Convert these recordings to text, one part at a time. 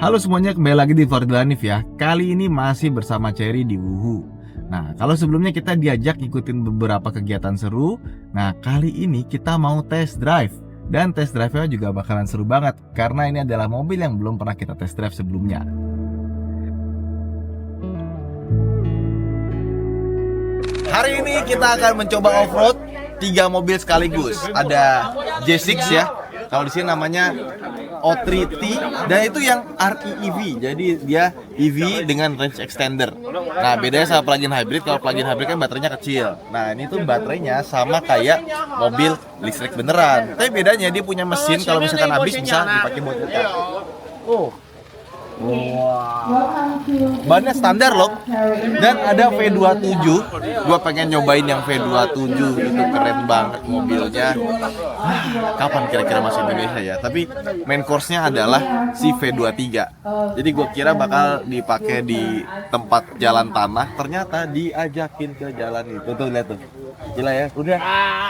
Halo semuanya, kembali lagi di Fordilanif ya. Kali ini masih bersama Cherry di Wuhu. Nah, kalau sebelumnya kita diajak ikutin beberapa kegiatan seru, nah kali ini kita mau test drive. Dan test drive-nya juga bakalan seru banget, karena ini adalah mobil yang belum pernah kita test drive sebelumnya. Hari ini kita akan mencoba off-road 3 mobil sekaligus. Ada J6 ya. Kalau di sini namanya O3T, dan itu yang RE-EV, jadi dia EV dengan range extender. Nah, bedanya sama plug-in hybrid. Kalau plug-in hybrid kan baterainya kecil. Nah, ini tuh baterainya sama kayak mobil listrik beneran. Tapi bedanya dia punya mesin, kalau misalkan habis bisa dipakai buat nyetir. Oh. Wow. Bannya standar loh. Dan ada V27. Gua pengen nyobain yang V27, itu keren banget mobilnya. Kapan kira-kira masuk Indonesia ya? Tapi main course-nya adalah si V23. Jadi gua kira bakal dipakai di tempat jalan tanah, ternyata diajakin ke jalan itu. Tuh lihat tuh. Gila ya, udah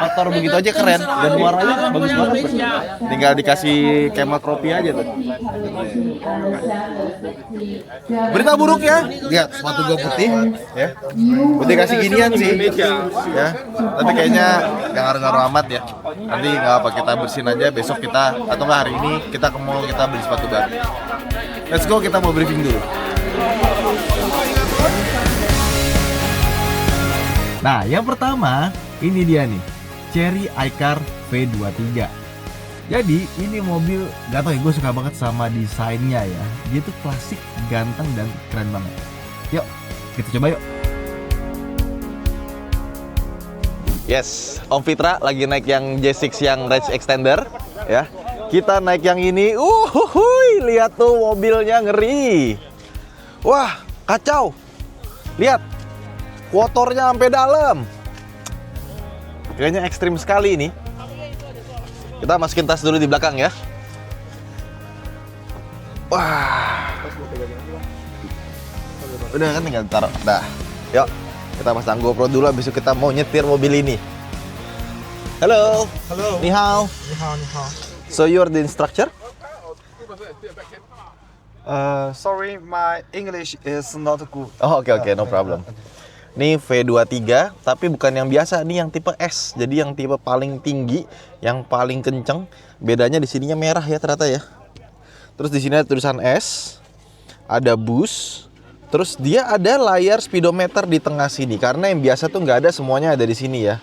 motor begitu aja keren dan warnanya bagus banget. Tinggal dikasih chemotropy aja tuh. Berita buruk ya, lihat sepatu gua putih ya. Putih kasih ginian sih ya. Tapi kayaknya gak ngaruh-ngaruh amat ya. Nanti nggak apa, kita bersihin aja besok kita, atau nggak hari ini kita ke mall, kita beli sepatu baru. Let's go, kita mau briefing dulu. Nah, yang pertama ini dia nih, Cherry iCar V23. Jadi ini mobil, gak tau ya, gue suka banget sama desainnya ya. Dia tuh klasik, ganteng, dan keren banget. Yuk, kita coba yuk. Yes, Om Fitra lagi naik yang J6 yang range extender ya. Kita naik yang ini. Lihat tuh mobilnya, ngeri. Wah, kacau. Lihat, motornya sampai dalam. Kayaknya ekstrim sekali ini. Kita masukin tas dulu di belakang ya. Wah. Udah kan, tinggal taruh. Dah. Yuk, kita pasang GoPro dulu, habis itu kita mau nyetir mobil ini. Halo. Hello. Ni hao. Ni hao, ni hao. So you're the instructor? Sorry, my English is not good. Oh, oke, no problem. Ini V23, tapi bukan yang biasa, ini yang tipe S. Jadi yang tipe paling tinggi, yang paling kenceng. Bedanya di sininya merah ya ternyata ya. Terus di sini ada tulisan S, ada boost. Terus dia ada layar speedometer di tengah sini, karena yang biasa tuh nggak ada, semuanya ada di sini ya.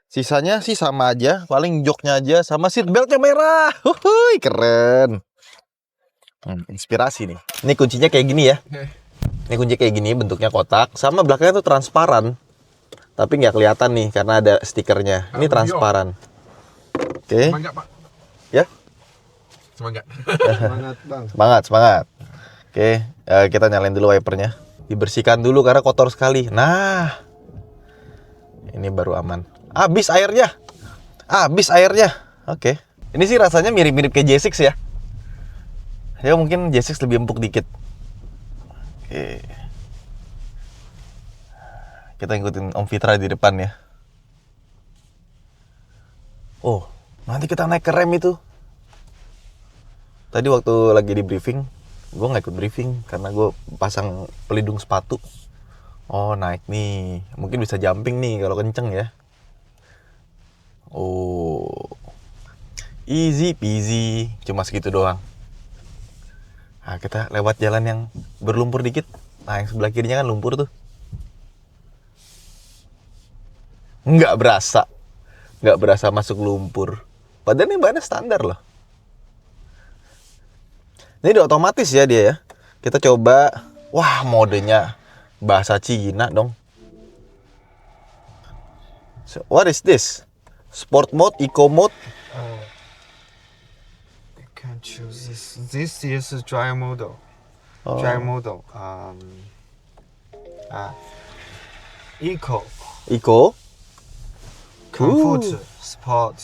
Sisanya sih sama aja, paling joknya aja sama seat beltnya merah. Huhuy, keren. Inspirasi nih. Ini kuncinya kayak gini ya. Ini kunci kayak gini, bentuknya kotak, sama belakangnya tuh transparan. Tapi nggak kelihatan nih karena ada stikernya. Ini transparan. Oke. Semangat, Pak. Ya. Semangat. Semangat, Bang. Semangat. Oke, kita nyalain dulu wipernya. Dibersihkan dulu karena kotor sekali. Nah, ini baru aman. Habis airnya. Oke. Ini sih rasanya mirip-mirip kayak J6 ya. Ya mungkin J6 lebih empuk dikit. Oke. Kita ikutin Om Fitra di depan ya. Oh, nanti kita naik ke rem itu. Tadi waktu lagi di briefing, gue nggak ikut briefing karena gue pasang pelindung sepatu. Oh, naik nih. Mungkin bisa jumping nih kalau kenceng ya. Oh, easy peasy. Cuma segitu doang. Nah, kita lewat jalan yang berlumpur dikit. Nah, yang sebelah kirinya kan lumpur tuh. Nggak berasa masuk lumpur. Padahal ini bahannya standar loh. Ini udah otomatis ya dia ya. Kita coba. Wah, modenya bahasa Cina dong. So, what is this? Sport mode, eco mode. You can choose this. This is drive model. Oh. Drive model. Eco. Eco. Comfort. Sport.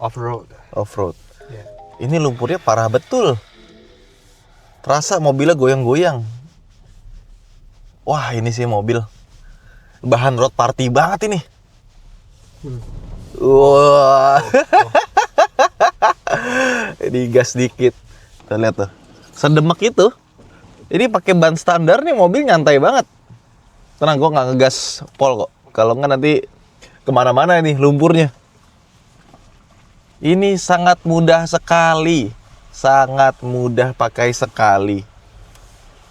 Off-road. Off-road. Yeah. Ini lumpurnya parah betul. Terasa mobilnya goyang-goyang. Wah, ini sih mobil bahan road party banget ini. Wah. Ini gas dikit. Kita lihat tuh. sedemek itu. Ini pakai ban standar nih mobil nyantai banget. Tenang, gue nggak ngegas pol kok. Kalau nggak nanti kemana-mana nih lumpurnya. Ini sangat mudah sekali. Sangat mudah pakai sekali.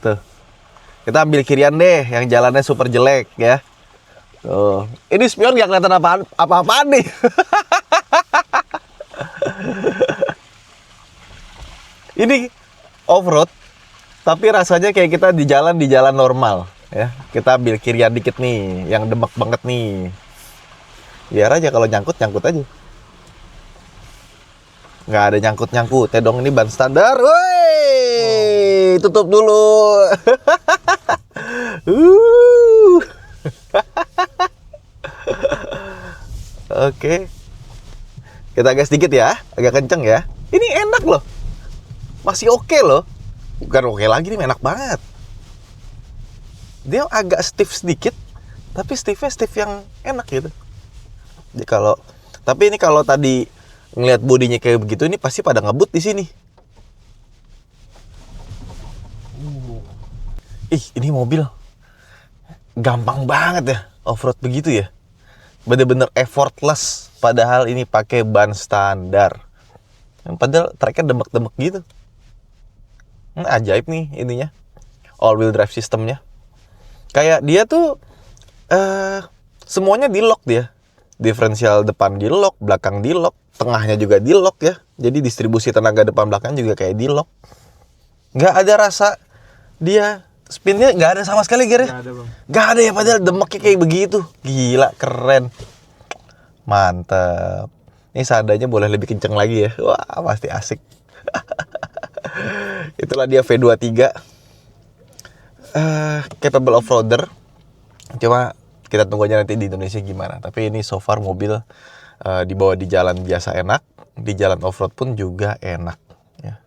Tuh. Kita ambil kirian deh, yang jalannya super jelek ya. Tuh. Ini spion nggak kelihatan apa-apaan nih. Ini off-road, tapi rasanya kayak kita di jalan normal ya. Kita ambil kirian dikit nih, yang demek banget nih. Biar aja kalau nyangkut aja. Nggak ada nyangkut ya dong, ini ban standar. Woi, tutup dulu. Oke. Kita gas dikit ya, agak kenceng ya. Ini enak loh. Masih oke loh. Bukan oke lagi nih, enak banget. Dia agak stiff sedikit, tapi stiffnya stiff yang enak gitu. Jadi tapi ini kalau tadi ngelihat bodinya kayak begitu, ini pasti pada ngebut di sini. Ini mobil gampang banget ya off-road begitu ya. Bener-bener effortless, padahal ini pakai ban standar. Padahal tracknya demek-demek gitu. Ajaib nih ininya, all wheel drive sistemnya. Kayak dia tuh semuanya di lock dia. Diferensial depan di lock, belakang di lock, tengahnya juga di lock ya. Jadi distribusi tenaga depan belakang juga kayak di lock. Nggak ada rasa dia spinnya, nggak ada sama sekali gearnya. Nggak ada ya, padahal demeknya kayak begitu. Gila, keren. Mantap. Ini seadanya boleh lebih kenceng lagi ya. Wah, pasti asik. Itulah dia V23. Capable off-roader. Cuma kita tunggu aja nanti di Indonesia gimana. Tapi ini so far mobil dibawa di jalan biasa enak, di jalan off-road pun juga enak ya.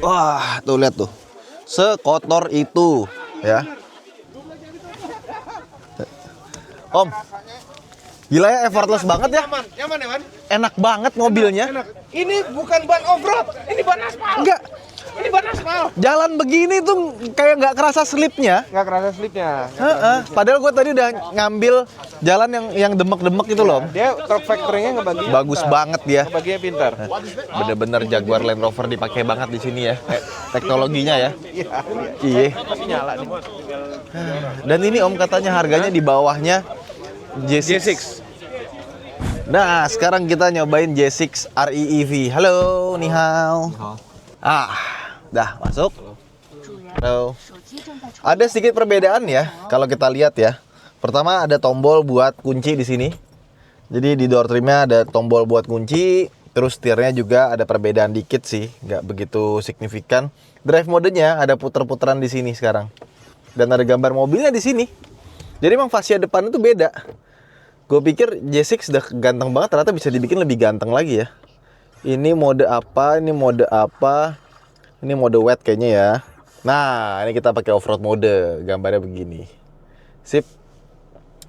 Wah, tuh lihat tuh. Sekotor itu ya. Om, gila ya, effortless banget ya. Nyaman ya, Man? Enak banget mobilnya. Enak. Ini bukan ban off-road, ini ban aspal. Enggak, Ini ban aspal. jalan begini tuh kayak nggak kerasa slipnya. Nggak kerasa slipnya. Padahal gue tadi udah ngambil jalan yang demek-demek itu loh. Dia torque factory-nya ngebagi. Bagus banget dia. Ngebaginya pintar. Bener-bener Jaguar Land Rover dipakai banget di sini ya. Teknologinya ya. Iya. Masih nyala nih. Dan ini Om katanya harganya di bawahnya J6. Nah, sekarang kita nyobain J6 REEV. Halo, ni hao. Dah masuk. Halo. Ada sedikit perbedaan ya kalau kita lihat ya. Pertama ada tombol buat kunci di sini. Jadi di door trimnya ada tombol buat kunci. Terus setirnya juga ada perbedaan dikit sih, nggak begitu signifikan. Drive modenya ada puter-puteran di sini sekarang. Dan ada gambar mobilnya di sini. Jadi emang fascia depan itu beda. Gue pikir J6 udah ganteng banget, ternyata bisa dibikin lebih ganteng lagi ya. Ini mode apa, ini mode apa. Ini mode wet kayaknya ya. Nah, ini kita pakai off-road mode, gambarnya begini. Sip.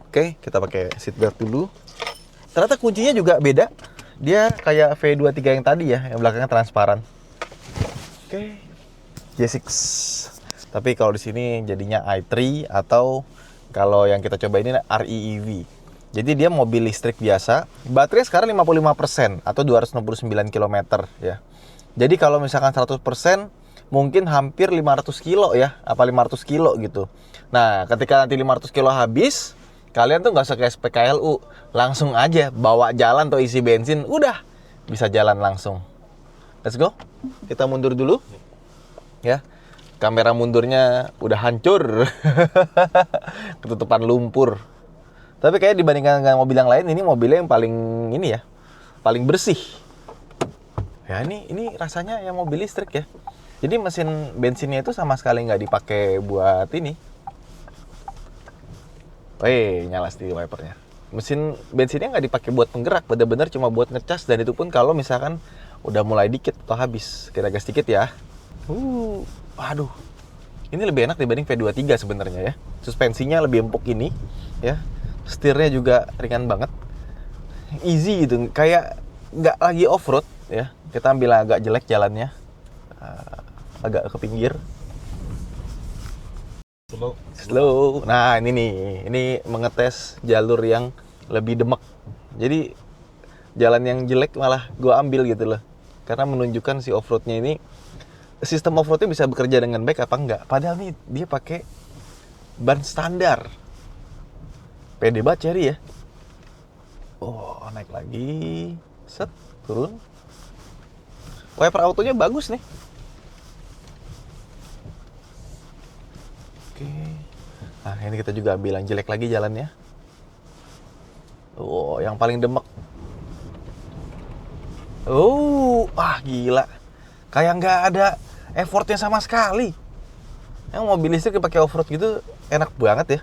Oke, kita pakai seatbelt dulu. Ternyata kuncinya juga beda. Dia kayak V23 yang tadi ya, yang belakangnya transparan. Oke. J6. Tapi kalau di sini jadinya i3 atau kalau yang kita coba ini REEV. Jadi dia mobil listrik biasa. Baterai sekarang 55% atau 269 km ya. Jadi kalau misalkan 100% mungkin hampir 500 kilo ya, apa 500 kilo gitu. Nah, ketika nanti 500 kilo habis, kalian tuh nggak usah kayak PKLU, langsung aja bawa jalan atau isi bensin, udah bisa jalan langsung. Let's go. Kita mundur dulu. Ya. Kamera mundurnya udah hancur. Ketutupan lumpur. Tapi kayak dibandingkan dengan mobil yang lain, ini mobilnya yang paling ini ya, paling bersih. Ya ini rasanya yang mobil listrik ya. Jadi mesin bensinnya itu sama sekali nggak dipakai buat ini. Nyala steel wipernya. Mesin bensinnya nggak dipakai buat penggerak, bener-bener cuma buat ngecas, dan itu pun kalau misalkan udah mulai dikit atau habis. Kita gas dikit ya. Aduh. Ini lebih enak dibanding V23 sebenarnya ya. Suspensinya lebih empuk ini ya. Setirnya juga ringan banget. Easy gitu, kayak nggak lagi off-road ya. Kita ambil agak jelek jalannya. agak ke pinggir. Slow. Nah ini nih, ini mengetes jalur yang lebih demek. Jadi jalan yang jelek malah gue ambil gitu loh. Karena menunjukkan si off-roadnya ini, sistem off-roadnya bisa bekerja dengan baik apa enggak. Padahal nih dia pakai ban standar. Pede banget Cherry ya. Oh naik lagi, set, turun. Wiper autonya bagus nih. Oke. Nah ini kita juga ambil yang jelek lagi jalannya. Oh yang paling demek. Oh, gila. Kayak nggak ada effortnya sama sekali. Yang mobil listrik pakai off-road gitu enak banget ya.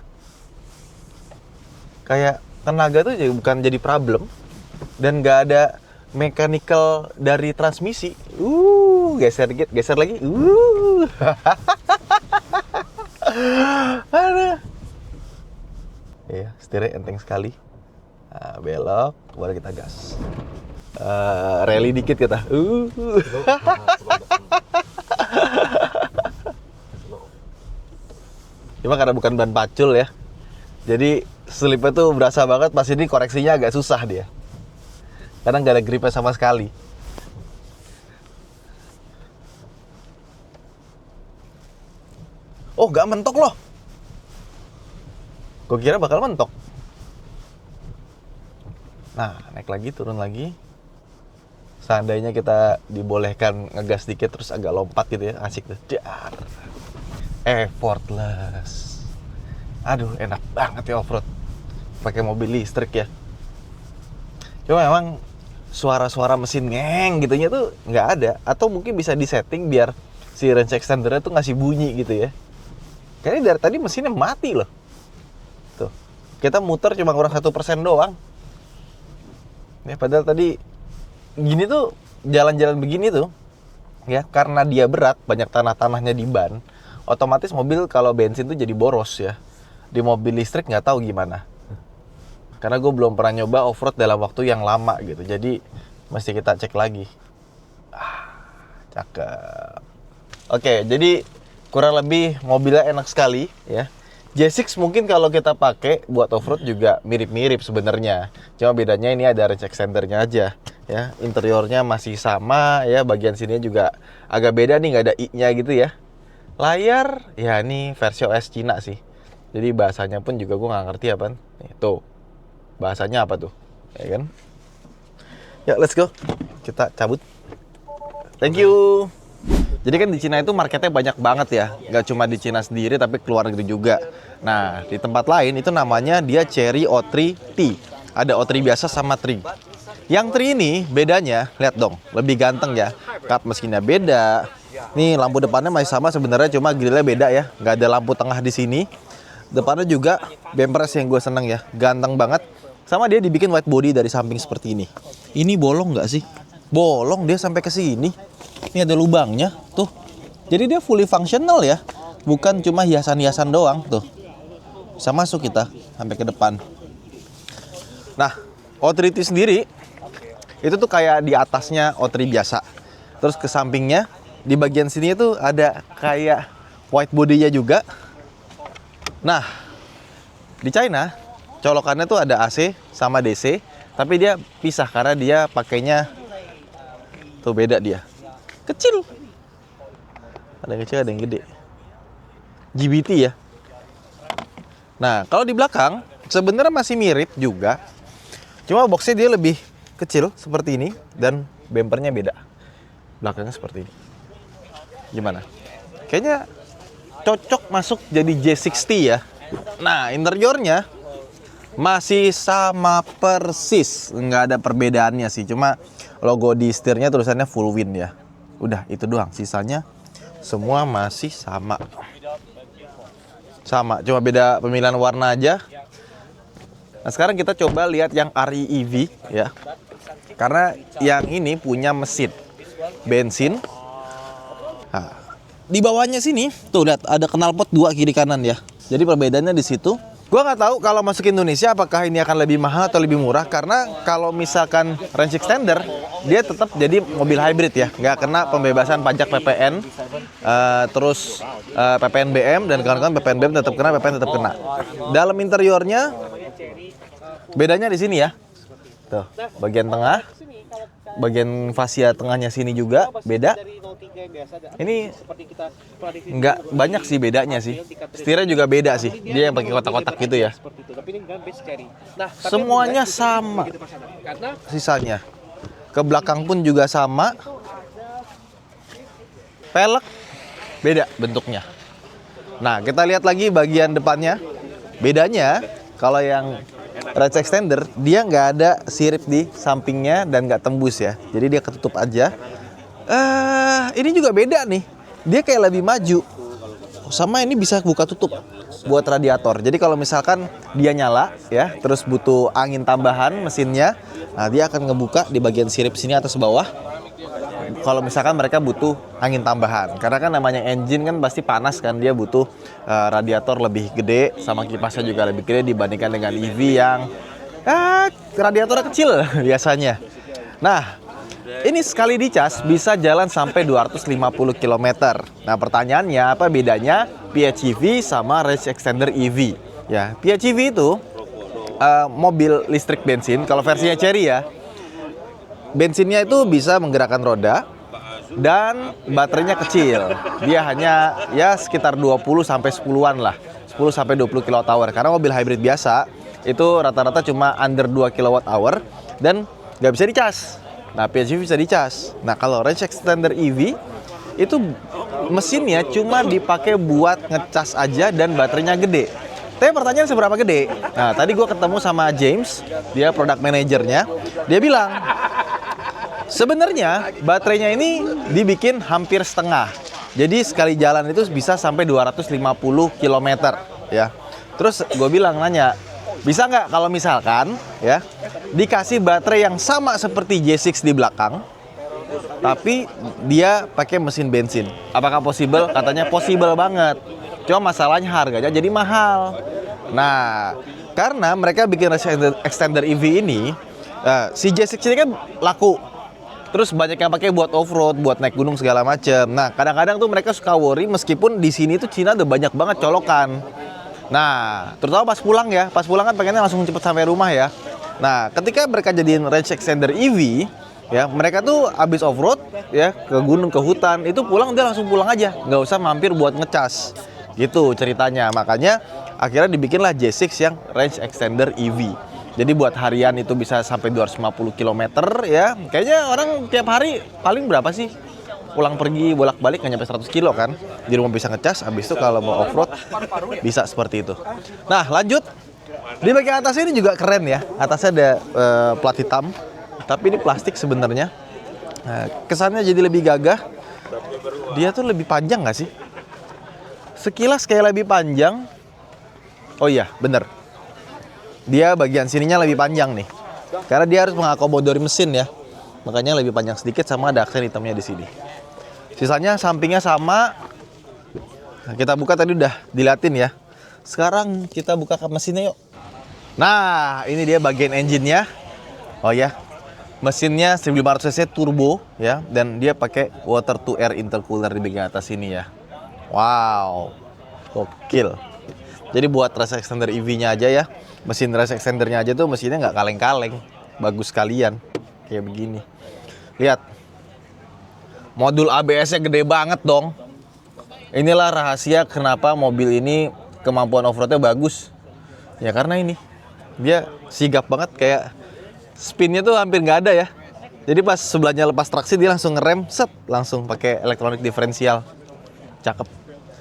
Kayak tenaga tuh bukan jadi problem. Dan nggak ada mechanical dari transmisi. Geser dikit, geser lagi. Aduh. Iya, setirnya enteng sekali. Nah, belok, baru kita gas. Rally dikit kita. Cuma karena bukan ban pacul ya. Jadi slipnya tuh berasa banget, pas ini koreksinya agak susah dia. Karena nggak ada gripnya sama sekali. Oh, nggak mentok loh. Gue kira bakal mentok. Nah, naik lagi, turun lagi. Seandainya kita dibolehkan ngegas dikit terus agak lompat gitu ya, asik tuh. Dar. Effortless. Aduh, enak banget ya off-road. Pakai mobil listrik ya. Cuma memang suara-suara mesin ngeng gitunya tuh nggak ada. Atau mungkin bisa disetting biar si range extendernya tuh ngasih bunyi gitu ya. Kayaknya dari tadi mesinnya mati loh. Tuh, kita muter cuma kurang 1% doang. Ya, padahal tadi gini tuh, jalan-jalan begini tuh, ya karena dia berat, banyak tanah-tanahnya di ban, otomatis mobil kalau bensin tuh jadi boros ya. Di mobil listrik nggak tahu gimana. Karena gue belum pernah nyoba off-road dalam waktu yang lama gitu, jadi mesti kita cek lagi. Cakep. Oke, jadi kurang lebih mobilnya enak sekali ya. J6 mungkin kalau kita pakai buat off-road juga mirip-mirip sebenarnya. Cuma bedanya ini ada range extendernya aja ya. Interiornya masih sama ya, bagian sini juga agak beda nih, nggak ada i-nya gitu ya. Layar ya ini versi OS Cina sih. Jadi bahasanya pun juga gue nggak ngerti apa. Nih, tuh. Bahasanya apa tuh? Ya kan? Ya, let's go. Kita cabut. Thank you. Jadi kan di Cina itu marketnya banyak banget ya. Nggak cuma di Cina sendiri, tapi keluar negeri juga. Nah, di tempat lain itu namanya dia Cherry O3 T. Ada O3 biasa sama Tri. Yang Tri ini bedanya, lihat dong, lebih ganteng ya. Kap mesinnya beda. Nih, lampu depannya masih sama sebenarnya, cuma grillnya beda ya. Nggak ada lampu tengah di sini. Depannya juga bemperes yang gue seneng ya. Ganteng banget. Sama dia dibikin white body dari samping seperti ini. Ini bolong nggak sih? Bolong dia sampai ke sini. Ini ada lubangnya, tuh. Jadi dia fully functional ya. Bukan cuma hiasan-hiasan doang, tuh. Bisa masuk kita sampai ke depan. Nah, O3T sendiri itu tuh kayak di atasnya O3 biasa. Terus ke sampingnya di bagian sini itu ada kayak white body-nya juga. Nah, di China colokannya tuh ada AC sama DC, tapi dia pisah karena dia pakainya tuh beda dia. Kecil. Ada yang kecil, ada yang gede. GBT ya. Nah, kalau di belakang sebenarnya masih mirip juga. Cuma boxnya dia lebih kecil seperti ini dan bempernya beda. Belakangnya seperti ini. Gimana? Kayaknya cocok masuk jadi J60 ya. Nah, interiornya masih sama persis. Nggak ada perbedaannya sih. Cuma logo di setirnya tulisannya full win ya. Udah, itu doang. Sisanya semua masih sama. Sama, cuma beda pemilihan warna aja. Nah, sekarang kita coba lihat yang REEV ya. Karena yang ini punya mesin bensin. Nah, di bawahnya sini tuh lihat ada knalpot 2 kiri kanan ya. Jadi perbedaannya di situ. Gua nggak tahu kalau masuk Indonesia apakah ini akan lebih mahal atau lebih murah, karena kalau misalkan range extender dia tetap jadi mobil hybrid ya, nggak kena pembebasan pajak PPN, terus PPN BM dan kawan-kawan. PPN BM tetap kena, PPN tetap kena. Dalam interiornya bedanya di sini ya, tuh bagian tengah, bagian fascia tengahnya sini juga beda. Ini nggak banyak sih bedanya sih. Setirnya juga beda sih. Dia yang pakai kotak-kotak gitu ya. Semuanya sama. Sisanya. Ke belakang pun juga sama. Pelek beda bentuknya. Nah, kita lihat lagi bagian depannya. Bedanya kalau yang range extender dia nggak ada sirip di sampingnya dan nggak tembus ya. Jadi dia ketutup aja. Ini juga beda nih. Dia kayak lebih maju. Sama ini bisa buka tutup buat radiator. Jadi kalau misalkan dia nyala ya, terus butuh angin tambahan mesinnya, nah dia akan ngebuka di bagian sirip sini atas bawah. Kalau misalkan mereka butuh angin tambahan, karena kan namanya engine kan pasti panas kan, dia butuh radiator lebih gede, sama kipasnya juga lebih gede dibandingkan dengan EV yang radiatornya kecil biasanya. Nah, ini sekali dicas bisa jalan sampai 250 km. Nah, pertanyaannya apa bedanya PHEV sama range extender EV? Ya, PHEV itu mobil listrik bensin. Kalau versinya Chery ya, bensinnya itu bisa menggerakkan roda dan baterainya kecil. Dia hanya ya sekitar 20 sampai 10-an lah. 10 sampai 20 kWh. Karena mobil hybrid biasa itu rata-rata cuma under 2 kWh dan nggak bisa dicas. Nah, PHEV bisa dicas. Nah, kalau range extender EV itu mesinnya cuma dipakai buat ngecas aja dan baterainya gede. Tapi pertanyaan seberapa gede? Nah, tadi gue ketemu sama James, dia product manajernya. Dia bilang, sebenarnya baterainya ini dibikin hampir setengah. Jadi sekali jalan itu bisa sampai 250 km ya. Terus gue bilang nanya, bisa nggak kalau misalkan ya dikasih baterai yang sama seperti J6 di belakang, tapi dia pakai mesin bensin? Apakah possible? Katanya possible banget. Cuma masalahnya harganya jadi mahal. Nah, karena mereka bikin range extender EV ini, si J6 ini kan laku. Terus banyak yang pakai buat off-road, buat naik gunung segala macem. Nah, kadang-kadang tuh mereka suka worry meskipun di sini tuh Cina udah banyak banget colokan. Nah, terutama pas pulang ya. Pas pulang kan pengennya langsung cepet sampai rumah ya. Nah, ketika mereka jadiin range extender EV, ya mereka tuh abis off-road ya ke gunung, ke hutan, itu pulang udah langsung pulang aja, nggak usah mampir buat ngecas. Gitu ceritanya. Makanya akhirnya dibikinlah J6 yang range extender EV. Jadi buat harian itu bisa sampai 250 km ya. Kayaknya orang tiap hari paling berapa sih? Pulang pergi bolak-balik nggak nyampe 100 kilo kan. Di rumah bisa ngecas, habis itu kalau mau off-road bisa seperti itu. Nah, lanjut. Di bagian atas ini juga keren ya. Atasnya ada plat hitam, tapi ini plastik sebenarnya. Kesannya jadi lebih gagah. Dia tuh lebih panjang nggak sih? Sekilas kayak lebih panjang. Oh iya, bener. Dia bagian sininya lebih panjang nih. Karena dia harus mengakomodori mesin ya. Makanya lebih panjang sedikit, sama ada aksen hitamnya di sini. Sisanya sampingnya sama. Nah, kita buka tadi udah diliatin ya. Sekarang kita buka ke mesinnya yuk. Nah, ini dia bagian engine-nya. Oh ya, mesinnya 1500 cc turbo ya, dan dia pakai water to air intercooler di bagian atas sini ya. Wow, gokil. Jadi buat range extender EV-nya aja ya, mesin range extendernya aja tuh mesinnya nggak kaleng-kaleng, bagus sekalian kayak begini. Lihat, modul ABS-nya gede banget dong. Inilah rahasia kenapa mobil ini kemampuan off-roadnya bagus. Ya karena ini, dia sigap banget, kayak spinnya tuh hampir nggak ada ya. Jadi pas sebelahnya lepas traksi dia langsung ngerem, set, langsung pakai elektronik diferensial. Cakep,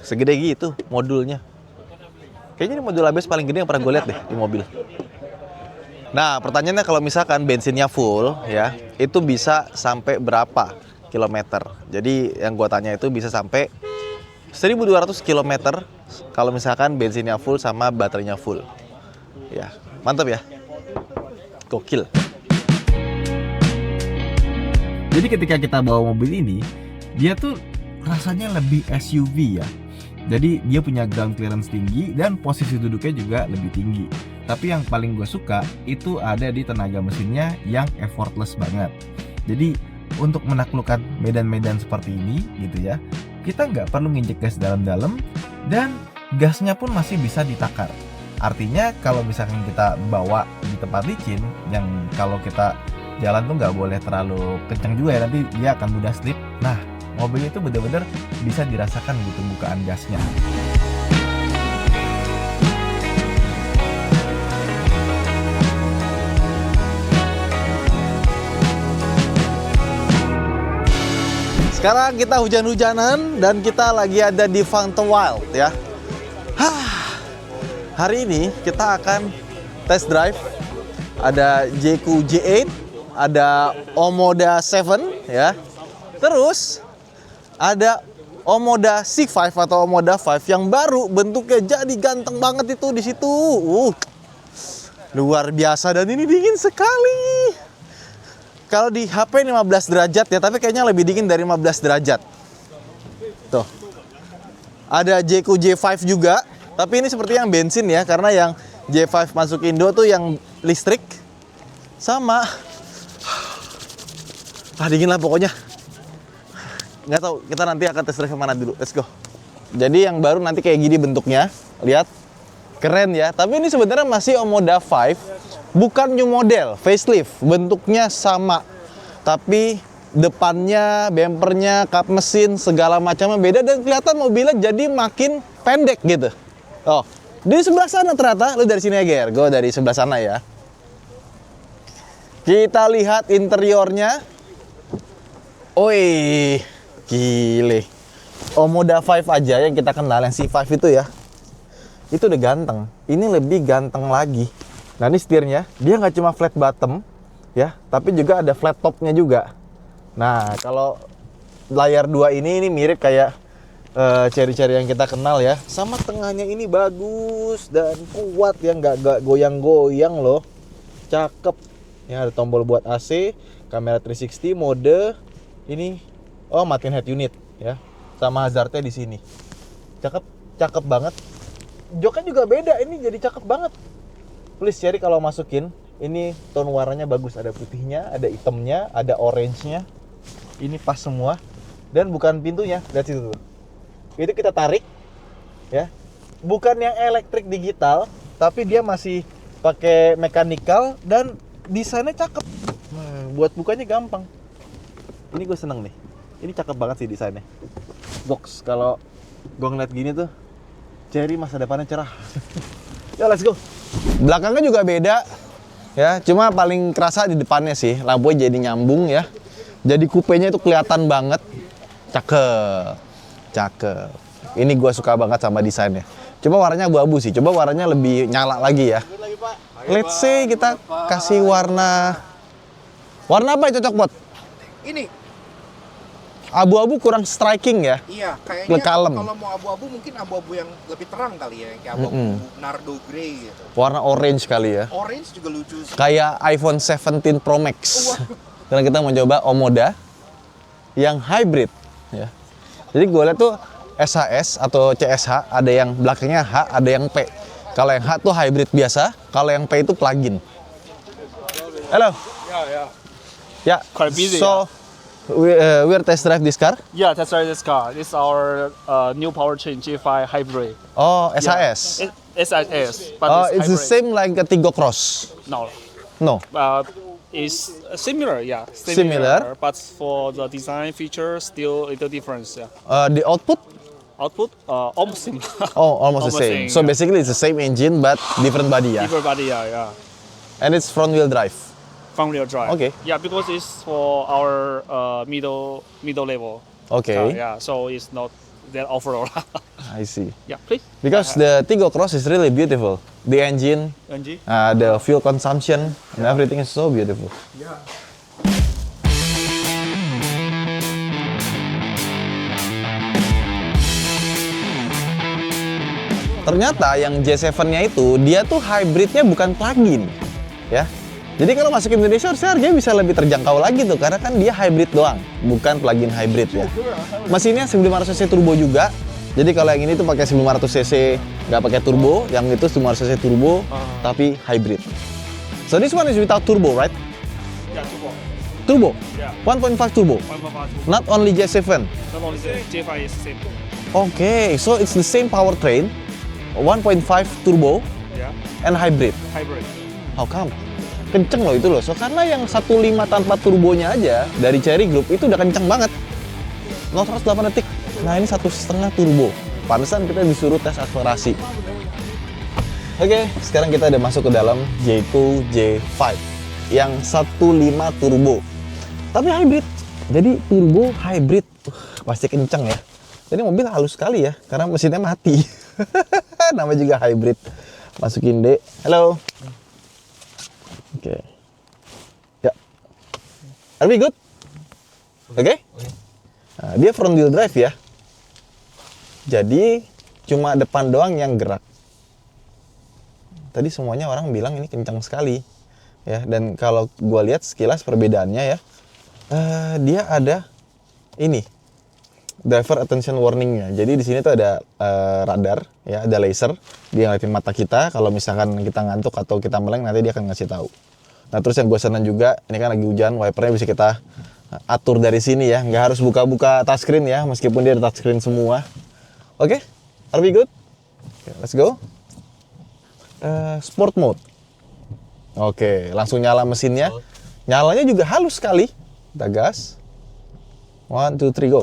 segede gitu modulnya. Kayaknya ini modul ABS paling gede yang pernah gue lihat deh di mobil. Nah, pertanyaannya kalau misalkan bensinnya full ya, itu bisa sampai berapa kilometer? Jadi yang gue tanya itu bisa sampai 1200 km kalau misalkan bensinnya full sama baterainya full. Ya, mantap ya. Gokil. Jadi ketika kita bawa mobil ini, dia tuh rasanya lebih SUV ya. Jadi dia punya ground clearance tinggi dan posisi duduknya juga lebih tinggi. Tapi yang paling gue suka itu ada di tenaga mesinnya yang effortless banget. Jadi untuk menaklukkan medan-medan seperti ini gitu ya, kita nggak perlu nginjek gas dalam-dalam dan gasnya pun masih bisa ditakar. Artinya kalau misalkan kita bawa di tempat licin, yang kalau kita jalan tuh nggak boleh terlalu kencang juga ya, nanti dia akan mudah slip. Nah, mobilnya itu benar-benar bisa dirasakan gitu bukaan gasnya. Sekarang kita hujan-hujanan dan kita lagi ada di Fountain Wild ya. Hari ini kita akan test drive. Ada JQ J8, ada Omoda 7 ya. Terus ada Omoda C5 atau Omoda 5 yang baru, bentuknya jadi ganteng banget itu di situ. Luar biasa dan ini dingin sekali. Kalau di HP 15 derajat ya, tapi kayaknya lebih dingin dari 15 derajat. Tuh. Ada JQ J5 juga, tapi ini seperti yang bensin ya, karena yang J5 masuk Indo tuh yang listrik. Sama. Dingin lah pokoknya. Nggak tahu, kita nanti akan tes drive mana dulu. Let's go. Jadi yang baru nanti kayak gini bentuknya. Lihat. Keren ya. Tapi ini sebenarnya masih Omoda 5. Bukan new model, facelift. Bentuknya sama. Tapi depannya, bempernya, kap mesin, segala macamnya beda. Dan kelihatan mobilnya jadi makin pendek gitu. Oh, di sebelah sana ternyata. Lu dari sini ya, Ger. Gue dari sebelah sana ya. Kita lihat interiornya. Oi, gile. Omoda 5 aja yang kita kenal, yang C5 itu ya. Itu udah ganteng. Ini lebih ganteng lagi. Nah, ini setirnya. Dia nggak cuma flat bottom, ya, tapi juga ada flat topnya juga. Nah, kalau layar 2 ini mirip kayak Cherry-Cherry yang kita kenal ya. Sama tengahnya ini bagus dan kuat ya, nggak goyang-goyang loh. Cakep. Ya, ada tombol buat AC, kamera 360, mode ini, matiin head unit ya, sama hazardnya di sini. Cakep banget. Joknya juga beda, ini jadi cakep banget. Please Cherry kalau masukin, ini tone warnanya bagus, ada putihnya, ada hitamnya, ada orange-nya. Ini pas semua. Dan bukan pintunya, lihat situ tuh. Itu kita tarik ya. Bukan yang elektrik digital, tapi dia masih pakai mechanical dan desainnya cakep. Buat bukanya gampang. Ini gue seneng nih. Ini cakep banget sih desainnya. Box, kalau gue ngeliat gini tuh, Cherry masa depannya cerah. Ya, let's go. Belakangnya juga beda. Ya, cuma paling kerasa di depannya sih. Lampunya jadi nyambung ya. Jadi kupenya itu kelihatan banget. Cakep. Ini gue suka banget sama desainnya. Coba warnanya abu-abu sih. Coba warnanya lebih nyala lagi ya. Let's say kita kasih warna apa yang cocok buat? Ini Abu-abu kurang striking ya. iya, kayaknya kalem. kalau mau abu-abu mungkin abu-abu yang lebih terang kali ya, kayak abu-abu nardo grey gitu. Warna orange kali ya. Orange juga lucu sih. Kayak iPhone 17 Pro Max. Karena kita mau coba Omoda yang hybrid ya. Jadi gue lihat tuh SHS atau CSH, ada yang belakangnya H, ada yang P. Kalau yang H tuh hybrid biasa, kalau yang P itu plug-in. Hello. Yeah. Quite busy, So we're test drive this car. Yeah, that's right. This car. This is our new powertrain G5 hybrid. Oh, SHS. It's SIS, but It's the hybrid. same like a Tigo Cross. No, No. it's similar. Yeah, Similar. But for the design feature, still a little difference. Yeah. The output? Output almost similar. Oh, almost the same. So yeah. basically it's the same engine but different body ya. Everybody, yeah. And it's front wheel drive. Front wheel drive. Okay. Yeah, because it's for our middle level. Okay. car, yeah, so it's not that off-road. I see. Yeah, please. Because the Tigo Cross is really beautiful. The engine, NG. the fuel consumption, and everything is so beautiful. Ternyata yang J7-nya itu dia tuh hybridnya bukan plug-in, ya. Jadi kalau masuk Indonesia harusnya harganya bisa lebih terjangkau lagi tuh, karena kan dia hybrid doang, bukan plug-in hybrid ya. Mesinnya 1500 cc turbo juga, Jadi kalau yang ini tuh pakai 1500 cc, nggak pakai turbo, yang itu 1500 cc turbo, tapi hybrid. So this one is without turbo, right? Yeah, turbo. Turbo? Yeah. 1.5 turbo? 1.5 Not only J7? Not only the J5 is same. Okay, so it's the same powertrain, 1.5 turbo, Yeah. and hybrid. Hybrid. How come? Kenceng loh itu loh. So karena yang 1.5 tanpa turbonya aja dari Chery Group itu udah kenceng banget. 0-108 detik. Nah ini 1,5 turbo. Pantesan kita disuruh tes akselerasi. Oke, sekarang kita udah masuk ke dalam J2 J5 yang 1.5 turbo. Tapi hybrid. Jadi turbo hybrid. Pasti kenceng ya. Jadi mobil halus sekali ya karena mesinnya mati. Nama juga hybrid. Masukin D. Halo. Oke. Ya. Are we good? Oke? Nah, dia front wheel drive ya. Jadi cuma depan doang yang gerak. Tadi semuanya orang bilang ini kencang sekali. Ya, dan kalau gua lihat sekilas perbedaannya ya. Dia ada ini. Driver attention warningnya. Jadi di sini tuh ada radar, ya, ada laser. Dia ngeliatin mata kita. Kalau misalkan kita ngantuk atau kita meleng, nanti dia akan ngasih tahu. Nah terus yang gue senang juga, ini kan lagi hujan, wipernya bisa kita atur dari sini ya. Nggak harus buka-buka touchscreen ya, meskipun dia ada touchscreen semua. Oke, are we good? Okay, let's go. Sport mode. Oke, langsung nyala mesinnya. Nyalanya juga halus sekali. Kita gas. 1, 2, 3, go.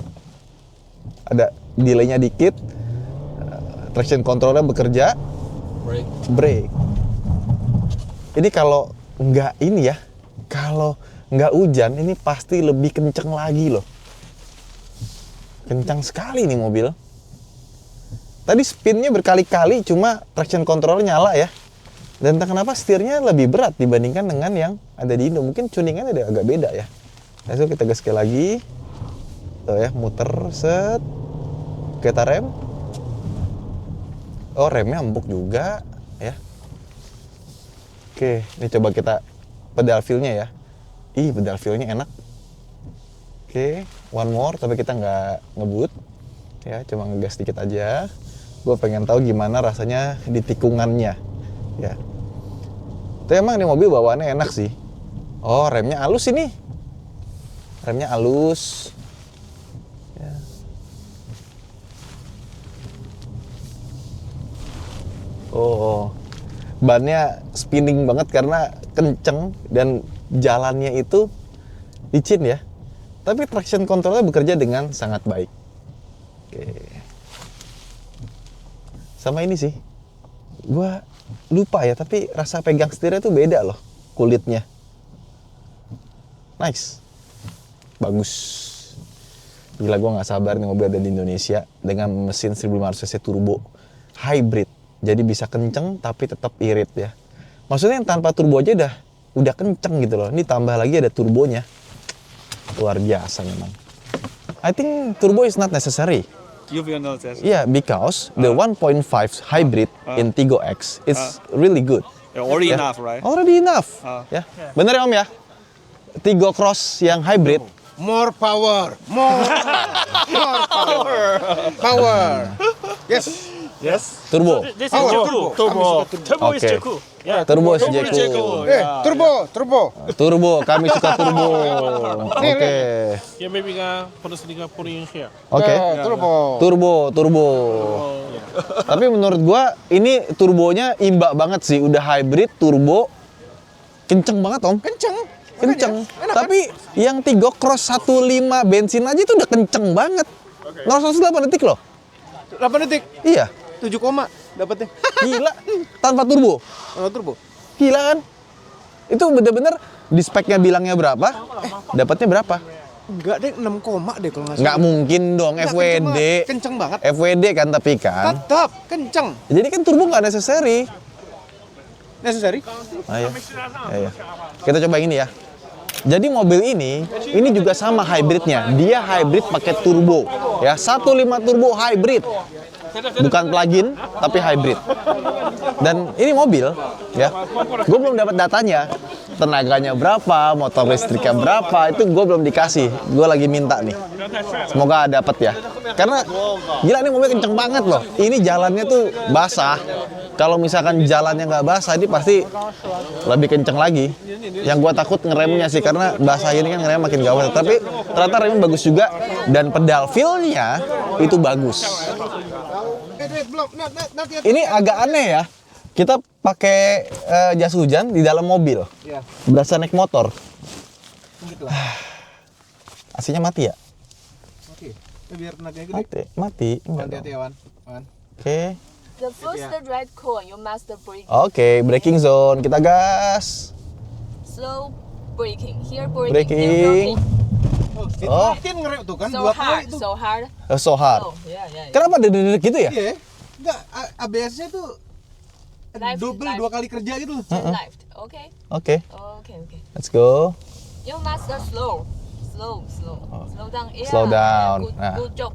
Ada delaynya dikit. Traction controlnya bekerja. Brake. Ini kalau nggak ini ya, kalau nggak hujan ini pasti lebih kenceng lagi loh. Kencang sekali nih mobil. Tadi spinnya berkali-kali, cuma traction control nyala ya. Dan entah kenapa setirnya lebih berat dibandingkan dengan yang ada di Indo. Mungkin tuningannya ada agak beda ya. Nah, kita gas sekali lagi. Tuh ya, muter, set. Kita rem. Oh, remnya empuk juga ya. Oke, ini coba kita pedal feel-nya ya. Ih, pedal feel-nya enak. Oke, one more, tapi kita nggak ngebut. Ya, cuma ngegas dikit aja. Gue pengen tahu gimana rasanya di tikungannya. Ya. Tapi emang ini mobil bawaannya enak sih. Oh, remnya halus ini. Remnya halus. Ya. Oh, bannya spinning banget karena kenceng dan jalannya itu licin ya. Tapi traction controlnya bekerja dengan sangat baik. Oke. Sama ini sih, gua lupa ya, tapi rasa pegang setirnya tuh beda loh, kulitnya. Nice. Bagus. Gila, gua nggak sabar nih mobil ada di Indonesia dengan mesin 1500 cc turbo hybrid. Jadi bisa kenceng tapi tetap irit ya. Maksudnya yang tanpa turbo aja udah kenceng gitu loh. Ini tambah lagi ada turbonya. Luar biasa memang. I think turbo is not necessary. You will know that. Yeah, because the 1.5 hybrid in Tiggo X is really good. Already Ya. enough, right? Already enough. Ya. Bener ya Om ya? Tiggo Cross yang hybrid. More power, more power. Yes. Yes. Turbo. This is Power, J2. turbo. Turbo is Okay. J2. Yeah. Turbo is Turbo is J2. J2. Turbo. Turbo, kami suka turbo. Oke. Yeah, maybe put in here. Oke. Turbo. Turbo. Tapi menurut gua ini turbonya imbak banget sih, udah hybrid turbo. Kenceng banget, Om. Kenceng. Kenceng. Enak, Tapi yang Tiggo Cross 1.5 bensin aja itu udah kenceng banget. 0-108 detik loh. 8 detik. Iya. 7, dapetnya. Gila. Tanpa turbo. Turbo. Gila kan? Itu bener-bener di speknya bilangnya berapa, dapatnya berapa? Enggak deh, 6 koma deh kalau nggak salah. Nggak mungkin dong, Nggak, FWD. Kenceng banget. FWD kan tapi kan. Tetap kenceng. Jadi kan turbo nggak necessary. Necessary. Ayo. Ayo. Kita coba ini ya. Jadi mobil ini juga sama hybridnya. Dia hybrid pakai turbo. Ya, 1.5 turbo hybrid. Bukan plug-in, tapi hybrid. Dan ini mobil, ya. Gue belum dapat datanya. tenaganya berapa, motor listriknya berapa, itu gue belum dikasih. Gue lagi minta nih. Semoga dapat ya. Karena gila nih mobil kenceng banget loh. Ini jalannya tuh basah. Kalau misalkan jalannya nggak basah, ini pasti lebih kenceng lagi. Yang gue takut ngeremnya sih, karena basah ini kan ngerem makin gawat. Tapi ternyata remnya bagus juga, dan pedal feel-nya itu bagus. Ini agak aneh ya. Kita pakai jas hujan di dalam mobil. Iya. Berasa naik motor. Begitulah. AC-nya mati ya? Oke. Biar tenaganya gede. Mati. Enggak Hati-hati dong. ya, Wan. Wan. Oke. The first red cone, you must brake. Oke, braking zone. Kita gas. Slow braking. Here braking. Braking. Here braking. Oh. Makin ngerem tuh kan So dua hard, kali itu. so hard. So hard. Oh, yeah. Kenapa dedek gitu ya? Iya. Enggak, ABS-nya tuh Left, double left. 2 kali kerja gitu. Turn left. Okay. Oke, Okay. let's go. You must slow. Slow. Slow down. Yeah. Slow down. Good, Nah. good job.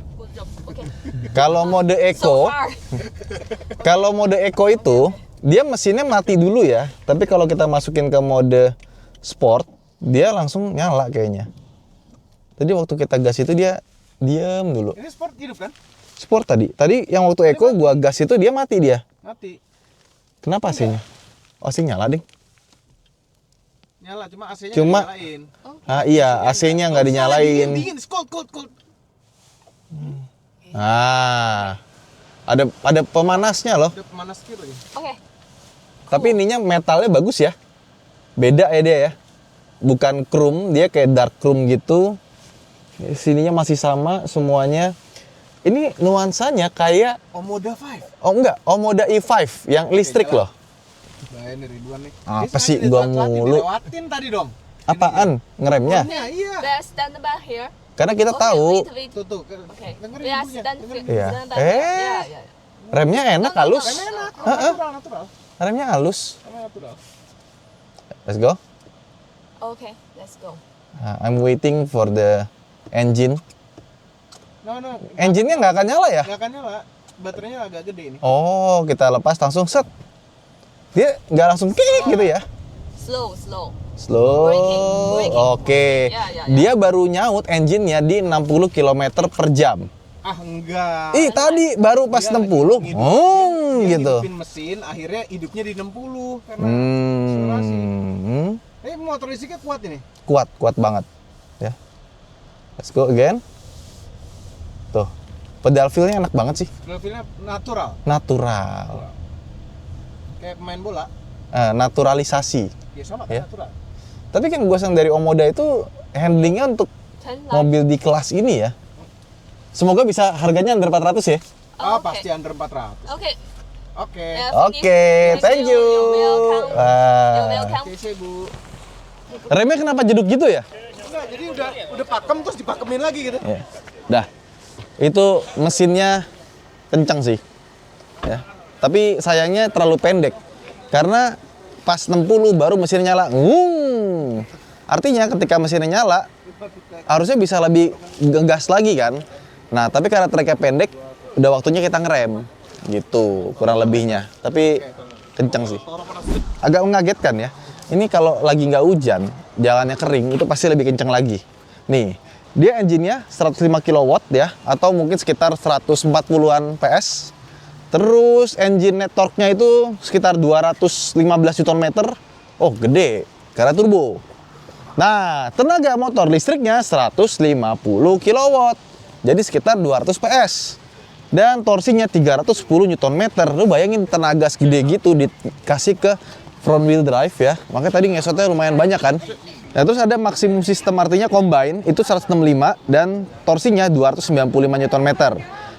Okay. Kalau mode So eco, hard. kalau mode eco itu dia mesinnya mati dulu ya. Tapi kalau kita masukin ke mode sport, dia langsung nyala kayaknya. Tadi waktu kita gas itu dia diam dulu. Ini sport hidup kan? Sport tadi. Tadi yang waktu eco gua gas itu dia mati dia. Mati. Kenapa AC-nya? Oh, AC nyala, Ding. Nyala, cuma AC-nya Cuma- nggak dinyalain. Ah iya, AC-nya nggak dinyalain. Dingin, cold. Ah, ada pemanasnya loh. Udah pemanas gitu lagi. Okay. Tapi ininya metalnya bagus ya. Beda ya dia ya. Bukan chrome, dia kayak dark chrome gitu. Sininya masih sama semuanya. Ini nuansanya kayak Omoda 5. oh enggak, Omoda i5 yang listrik loh. Bahaya nih Ridwan nih. Apa Dia sih, sengaja gua ditelat-telatin, mulu. Dilewatin tadi dong. Apaan? Ngeremnya? Ya, iya. Let's stand by here. Karena kita Okay, tahu wait. Tuh. Okay. Dengerin Yeah, bunyinya, stand dengerin. Iya. stand by here. Yeah. remnya enak, halus. Enak, Heeh. natural. Remnya halus. Natural. Let's go. Okay, let's go. I'm waiting for the engine. No. Engine-nya nggak akan nyala ya? Nggak akan nyala. Baterainya agak gede ini. Oh, kita lepas langsung set. Dia nggak langsung klik gitu ya? Slow. Slow. Braking. Oke. Ya. Dia baru nyaut engine-nya di 60 km per jam. Ah, enggak. Ih, tadi baru pas Dia 60. lagi Oh, gitu. ngidupin mesin, akhirnya hidupnya di 60 karena akselerasi. Motor listriknya kuat ini. Kuat banget. Ya. Let's go again. Tuh. Pedal feel-nya enak banget sih. Feel-nya natural, Natural. kayak pemain bola. Naturalisasi. Ya sama Ya. kan natural. Tapi kan gue dari Omoda itu handlingnya untuk Turn left. mobil di kelas ini ya. Semoga bisa harganya under 400 ya. Ah, Okay. pasti under 400. Okay. Oke. Oke, thank you. You're welcome. Wah. You're welcome. Oke, sih, Bu. Remnya kenapa jeduk gitu ya? Enggak, jadi udah pakem terus dipakemin lagi gitu. Ya. Dah. Itu mesinnya kencang sih. Ya. Tapi sayangnya terlalu pendek. Karena pas 60 baru mesinnya nyala. Artinya ketika mesinnya nyala harusnya bisa lebih ngegas lagi kan. Nah, tapi karena treknya pendek, udah waktunya kita ngerem. Gitu, kurang lebihnya. Tapi kencang sih. Agak mengagetkan ya. Ini kalau lagi nggak hujan, jalannya kering, itu pasti lebih kencang lagi. Nih, dia engine-nya 105 kW ya, atau mungkin sekitar 140-an PS. Terus engine net torque-nya itu sekitar 215 Nm. Oh, gede, karena turbo. Nah, tenaga motor listriknya 150 kW. Jadi sekitar 200 PS. Dan torsinya 310 Nm. Lu bayangin tenaga segede gitu dikasih ke front wheel drive ya. Makanya tadi ngesotnya lumayan banyak kan. Nah, terus ada maksimum sistem, artinya combine itu 165 dan torsinya 295 Nm.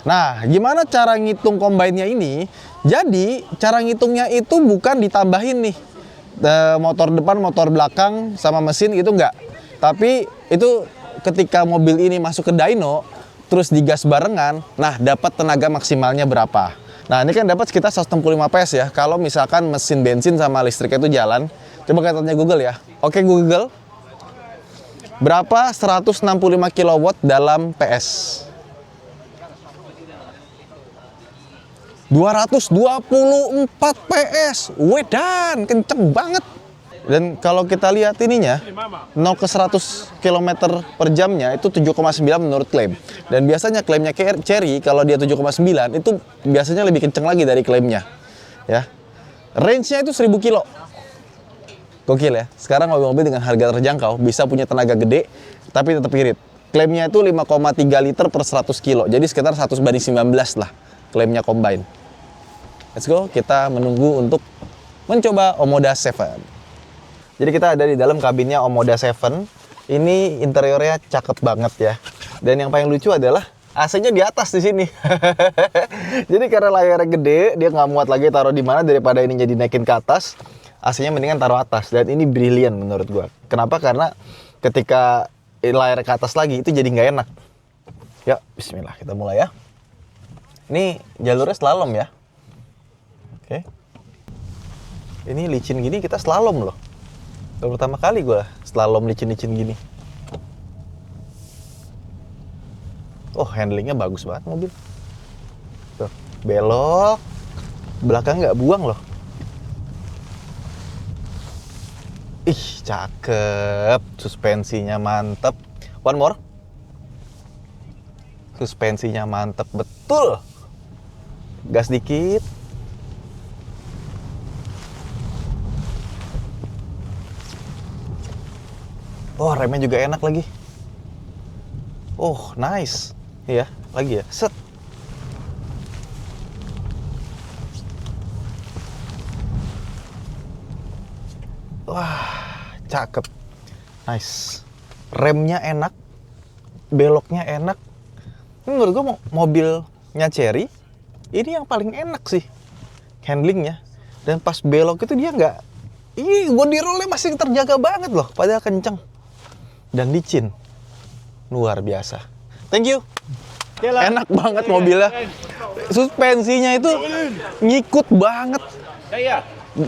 Nah, gimana cara ngitung combine-nya ini? Jadi, cara ngitungnya itu bukan ditambahin nih motor depan, motor belakang sama mesin gitu enggak. Tapi itu ketika mobil ini masuk ke dyno terus digas barengan, nah dapat tenaga maksimalnya berapa. Nah, ini kan dapat sekitar 165 PS ya. Kalau misalkan mesin bensin sama listriknya itu jalan. Coba kita tanya Google ya. Oke Google. Berapa 165 kW dalam PS? 224 PS. Wedan, kenceng banget. Dan kalau kita lihat ininya, 0 ke 100 km per jamnya itu 7,9 menurut klaim. Dan biasanya klaimnya Chery kalau dia 7,9 itu biasanya lebih kenceng lagi dari klaimnya. Ya. Range-nya itu 1000 kilo. Gokil ya. Sekarang mobil-mobil dengan harga terjangkau bisa punya tenaga gede tapi tetap irit. Klaimnya itu 5,3 liter per 100 kilo. Jadi sekitar 1:19 lah klaimnya combine. Let's go, kita menunggu untuk mencoba Omoda 7. Jadi kita ada di dalam kabinnya Omoda 7. Ini interiornya cakep banget ya. Dan yang paling lucu adalah AC-nya di atas di sini. Jadi karena layarnya gede, dia nggak muat lagi taruh di mana daripada ini jadi naikin ke atas. AC-nya mendingan taruh atas. Dan ini brilian menurut gua. Kenapa? Karena ketika layar ke atas lagi itu jadi nggak enak. Ya, bismillah, kita mulai ya. Ini jalurnya slalom ya. Oke. Ini licin gini kita slalom loh. Baru pertama kali gue slalom licin-licin gini. Oh, handlingnya bagus banget mobil. Tuh, belok. Belakang nggak buang loh. Ih, cakep. Suspensinya mantep. One more. Suspensinya mantep betul. Gas dikit. Oh, remnya juga enak lagi. Oh, nice. Iya, lagi ya. Set. Wah, cakep. Nice. Remnya enak. Beloknya enak. Ini menurut gue mobilnya Chery, ini yang paling enak sih. Handlingnya. Dan pas belok itu dia nggak... Ih, body roll-nya masih terjaga banget loh. Padahal kenceng. Dan licin. Luar biasa. Thank you. Enak banget mobilnya. Suspensinya itu ngikut banget.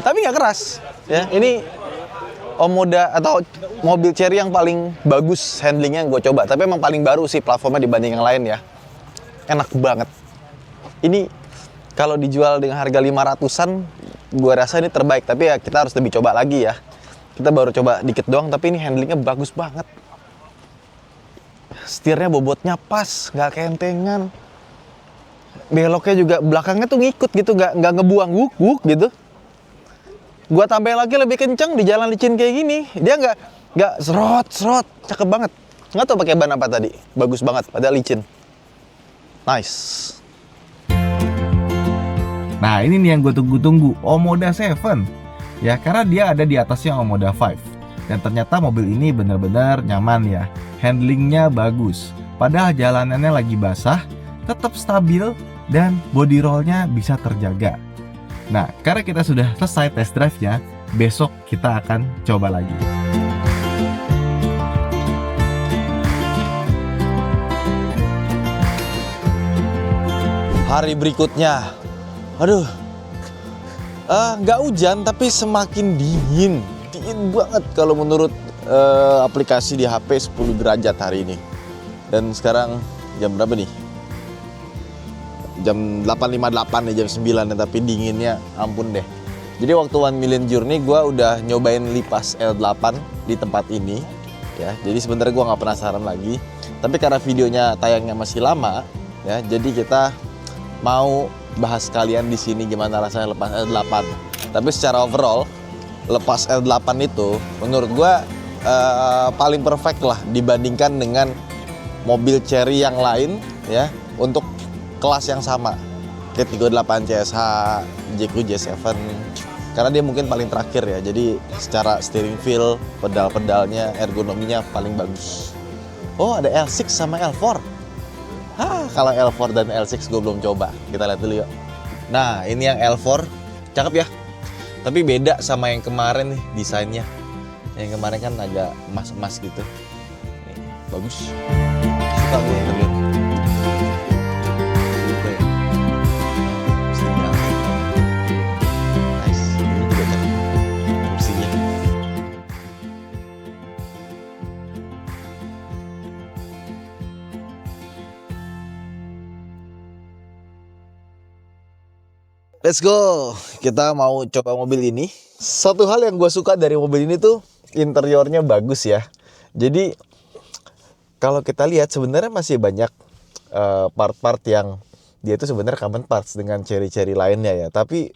Tapi nggak keras. Ya, ini Omoda atau mobil Chery yang paling bagus handlingnya yang gue coba. Tapi emang paling baru sih platformnya dibanding yang lain ya. Enak banget. Ini kalau dijual dengan harga 500-an, gue rasa ini terbaik. Tapi ya kita harus lebih coba lagi ya. Kita baru coba dikit doang, tapi ini handlingnya bagus banget. Setirnya bobotnya pas, nggak kentengan. Beloknya juga belakangnya tuh ngikut gitu, nggak ngebuang wuk gitu. Gua tambah lagi lebih kenceng di jalan licin kayak gini, dia nggak serot, cakep banget. Nggak tahu pakai ban apa tadi, bagus banget, padahal licin. Nice. Nah ini nih yang gue tunggu-tunggu, Omoda 7. Ya karena dia ada di atasnya Omoda 5. Dan ternyata mobil ini benar-benar nyaman ya. Handlingnya bagus. Padahal jalanannya lagi basah, tetap stabil dan body rollnya bisa terjaga. Nah, karena kita sudah selesai test drive-nya, besok kita akan coba lagi. Hari berikutnya, aduh, nggak hujan tapi semakin dingin banget kalau menurut aplikasi di HP 10 derajat hari ini. Dan sekarang jam berapa nih? Jam 8.58 nih, jam 9 tapi dinginnya ampun deh. Jadi waktu 1 Million Journey gue udah nyobain lipas L8 di tempat ini ya. Jadi sebenarnya gue nggak penasaran lagi. Tapi karena videonya tayangnya masih lama ya, jadi kita mau bahas kalian di sini gimana rasanya lepas L8. Tapi secara overall lepas L8 itu menurut gue paling perfect lah dibandingkan dengan mobil Chery yang lain ya untuk kelas yang sama kayak 38 CSH, JQ J7 karena dia mungkin paling terakhir ya. Jadi secara steering feel, pedal-pedalnya, ergonominya paling bagus. Oh ada L6 sama L4. Kalau L4 dan L6 gue belum coba. Kita lihat dulu yuk. Nah ini yang L4 cakep ya. Tapi beda sama yang kemarin nih desainnya. Yang kemarin kan agak emas-emas gitu. Nih, bagus. Suka gue interior. Suka ya. Mesinnya. Nice. Ini juga cakep. Kursinya. Let's go. Kita mau coba mobil ini. Satu hal yang gue suka dari mobil ini tuh interiornya bagus ya. Jadi kalau kita lihat sebenarnya masih banyak part-part yang dia itu sebenarnya common parts dengan ceri-ceri lainnya ya. Tapi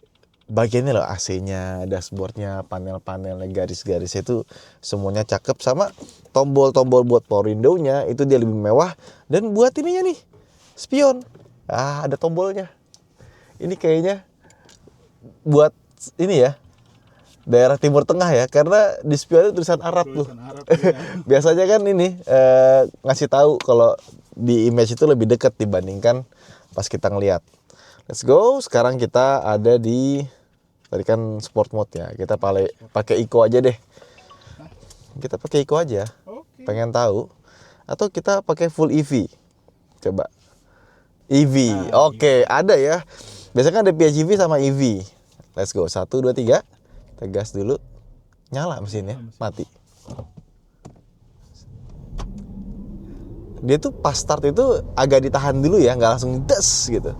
bagiannya loh, AC-nya, dashboardnya, panel-panelnya, garis-garisnya itu semuanya cakep. Sama tombol-tombol buat power window-nya itu dia lebih mewah. Dan buat ininya nih, spion. Ada tombolnya. Ini kayaknya buat ini ya, daerah Timur Tengah ya, karena di spionnya tulisan Arab tuh. Biasanya kan ini ngasih tahu kalau di image itu lebih dekat dibandingkan pas kita ngelihat. Let's go. Sekarang kita ada di, tadi kan sport mode ya. Kita pakai eco aja deh. Kita pakai eco aja. Pengen tahu? Atau kita pakai full EV? Coba. EV. Oke, ada ya. Biasanya kan ada PHEV sama EV. Let's go. 1, 2, 3. Kita gas dulu. Nyala mesinnya. Mati. Dia tuh pas start itu agak ditahan dulu ya. Nggak langsung des gitu.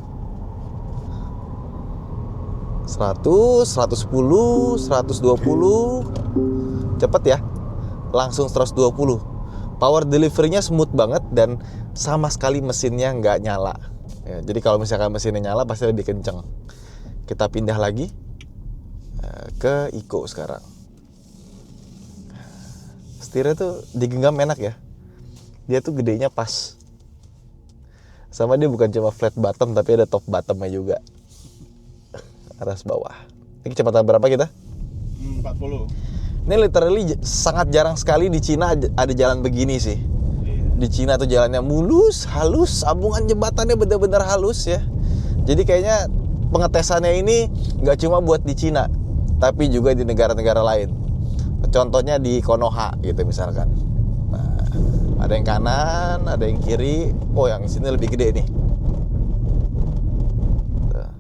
100, 110, 120. Cepet ya. Langsung 120. Power delivery-nya smooth banget. Dan sama sekali mesinnya nggak nyala. Ya, jadi kalau misalkan mesinnya nyala pasti lebih kenceng. Kita pindah lagi ke Eco sekarang. Setirnya tuh digenggam enak ya. Dia tuh gedenya pas. Sama dia bukan cuma flat bottom tapi ada top bottomnya juga. Atas bawah. Ini kecepatan berapa kita? 40. Ini literally sangat jarang sekali di Cina ada jalan begini sih. Di Cina tuh jalannya mulus, halus, sambungan jembatannya benar-benar halus ya. Jadi kayaknya pengetesannya ini nggak cuma buat di Cina, tapi juga di negara-negara lain. Contohnya di Konoha gitu misalkan. Nah, ada yang kanan, ada yang kiri. Oh, yang sini lebih gede nih. Tuh.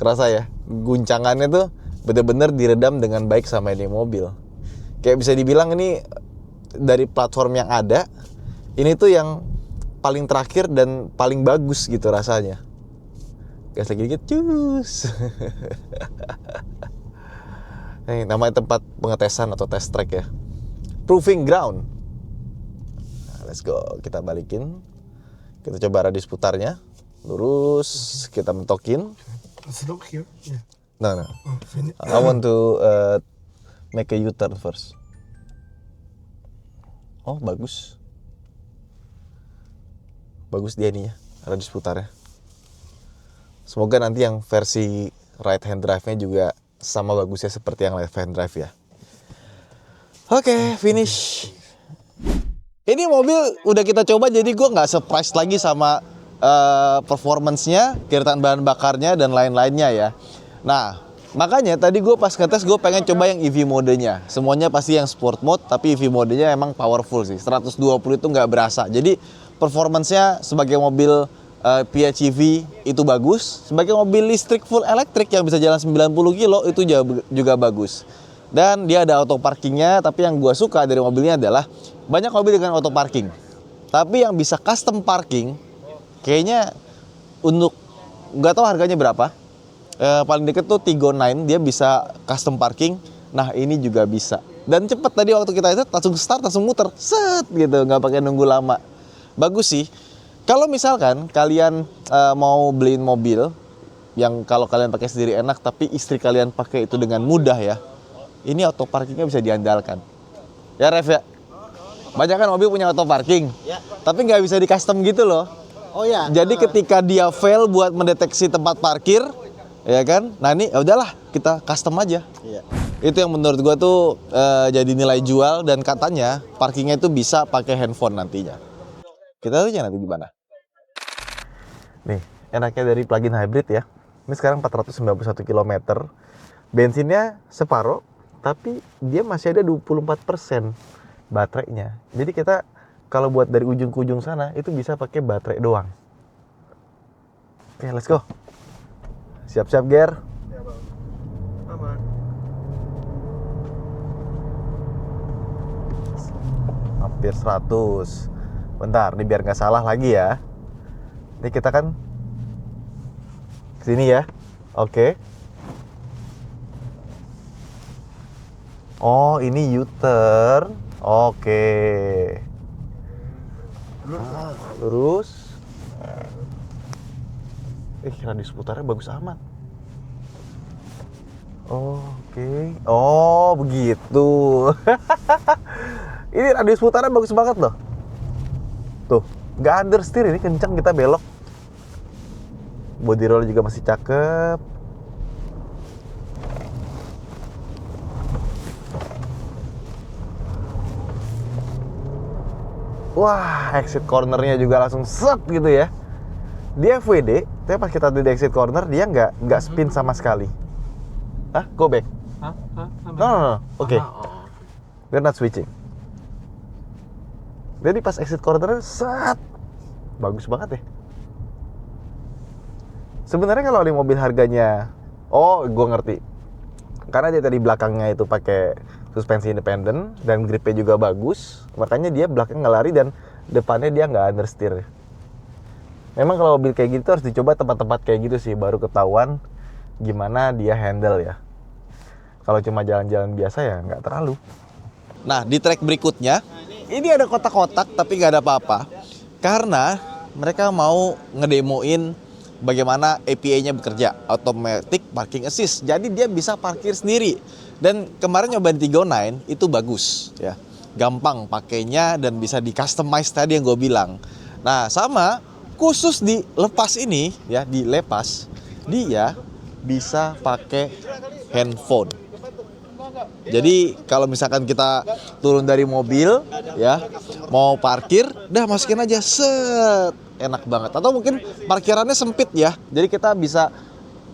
Kerasa ya, guncangannya tuh benar-benar diredam dengan baik sama ini mobil. Kayak bisa dibilang ini dari platform yang ada, ini tuh yang paling terakhir dan paling bagus gitu rasanya. Gas lagi dikit, cus. Ini namanya tempat pengetesan atau test track ya. Proving ground. Nah, let's go, kita balikin. Kita coba radius putarnya. Lurus, kita mentokin. Stop here. Yeah. No. I want to make a U-turn first. Oh, bagus. Bagus dia nih ya, radius putarnya. Semoga nanti yang versi right hand drive-nya juga sama bagusnya seperti yang left hand drive ya. Oke, finish. Ini mobil udah kita coba, jadi gue nggak surprise lagi sama performance-nya, kiritan bahan bakarnya dan lain-lainnya ya. Nah, makanya tadi gue pas ngetes gue pengen coba yang EV modenya. Semuanya pasti yang sport mode, tapi EV modenya emang powerful sih. 120 itu nggak berasa. Jadi performance-nya sebagai mobil PHEV itu bagus. Sebagai mobil listrik full elektrik yang bisa jalan 90 kilo itu juga bagus. Dan dia ada auto parkingnya, tapi yang gue suka dari mobilnya adalah banyak mobil dengan auto parking. Tapi yang bisa custom parking, kayaknya untuk, nggak tahu harganya berapa. Paling deket tuh Tiggo 9, dia bisa custom parking. Nah ini juga bisa. Dan cepet tadi waktu kita itu langsung start, langsung muter. Set gitu, nggak pakai nunggu lama. Bagus sih. Kalau misalkan kalian mau beliin mobil yang kalau kalian pakai sendiri enak, tapi istri kalian pakai itu dengan mudah ya, ini auto parkingnya bisa diandalkan. Ya Rev ya? Banyak kan mobil punya auto parking, ya, tapi nggak bisa di custom gitu loh. Oh ya. Jadi ketika dia fail buat mendeteksi tempat parkir, ya kan? Nah ini ya udahlah, kita custom aja. Iya. Itu yang menurut gua tuh jadi nilai jual, dan katanya parkingnya itu bisa pakai handphone nantinya. Kita lihat nanti gimana. Nih, enaknya dari plug-in hybrid ya. Ini sekarang 491 km. Bensinnya separuh, tapi dia masih ada 24% baterainya. Jadi kita kalau buat dari ujung ke ujung sana itu bisa pakai baterai doang. Oke, let's go. Siap-siap, Ger. Ya, Bang. Aman. Hampir 100. Bentar, nih biar nggak salah lagi ya. Ini kita kan kesini ya. Oke. Oh, ini U-turn. Oke. Lurus. Radius putarnya bagus amat. Oke. Oh, begitu. Ini radius putarnya bagus banget loh. Tuh, nggak understeer, ini kencang kita belok. Body roll juga masih cakep. Wah, exit cornernya juga langsung set gitu ya. Dia FWD, tapi pas kita di exit corner dia nggak spin sama sekali. Hah? Go back? No. Oke. We're not switching. Jadi pas exit corner set, bagus banget ya. Sebenarnya kalau di mobil harganya, gue ngerti. Karena dia tadi belakangnya itu pakai suspensi independen dan gripnya juga bagus, makanya dia belakang ngelari dan depannya dia nggak understeer. Memang kalau mobil kayak gitu harus dicoba tempat-tempat kayak gitu sih, baru ketahuan gimana dia handle ya. Kalau cuma jalan-jalan biasa ya nggak terlalu. Nah, di track berikutnya ini ada kotak-kotak tapi nggak ada apa-apa, karena mereka mau ngedemoin bagaimana APA-nya bekerja, Automatic Parking Assist. Jadi dia bisa parkir sendiri. Dan kemarin nyobain Tiggo 9 itu bagus ya. Gampang pakainya dan bisa di customize tadi yang gue bilang. Nah, sama khusus di lepas ini ya, di lepas dia bisa pakai handphone. Jadi kalau misalkan kita turun dari mobil ya, mau parkir, dah masukin aja set. Enak banget. Atau mungkin parkirannya sempit ya, jadi kita bisa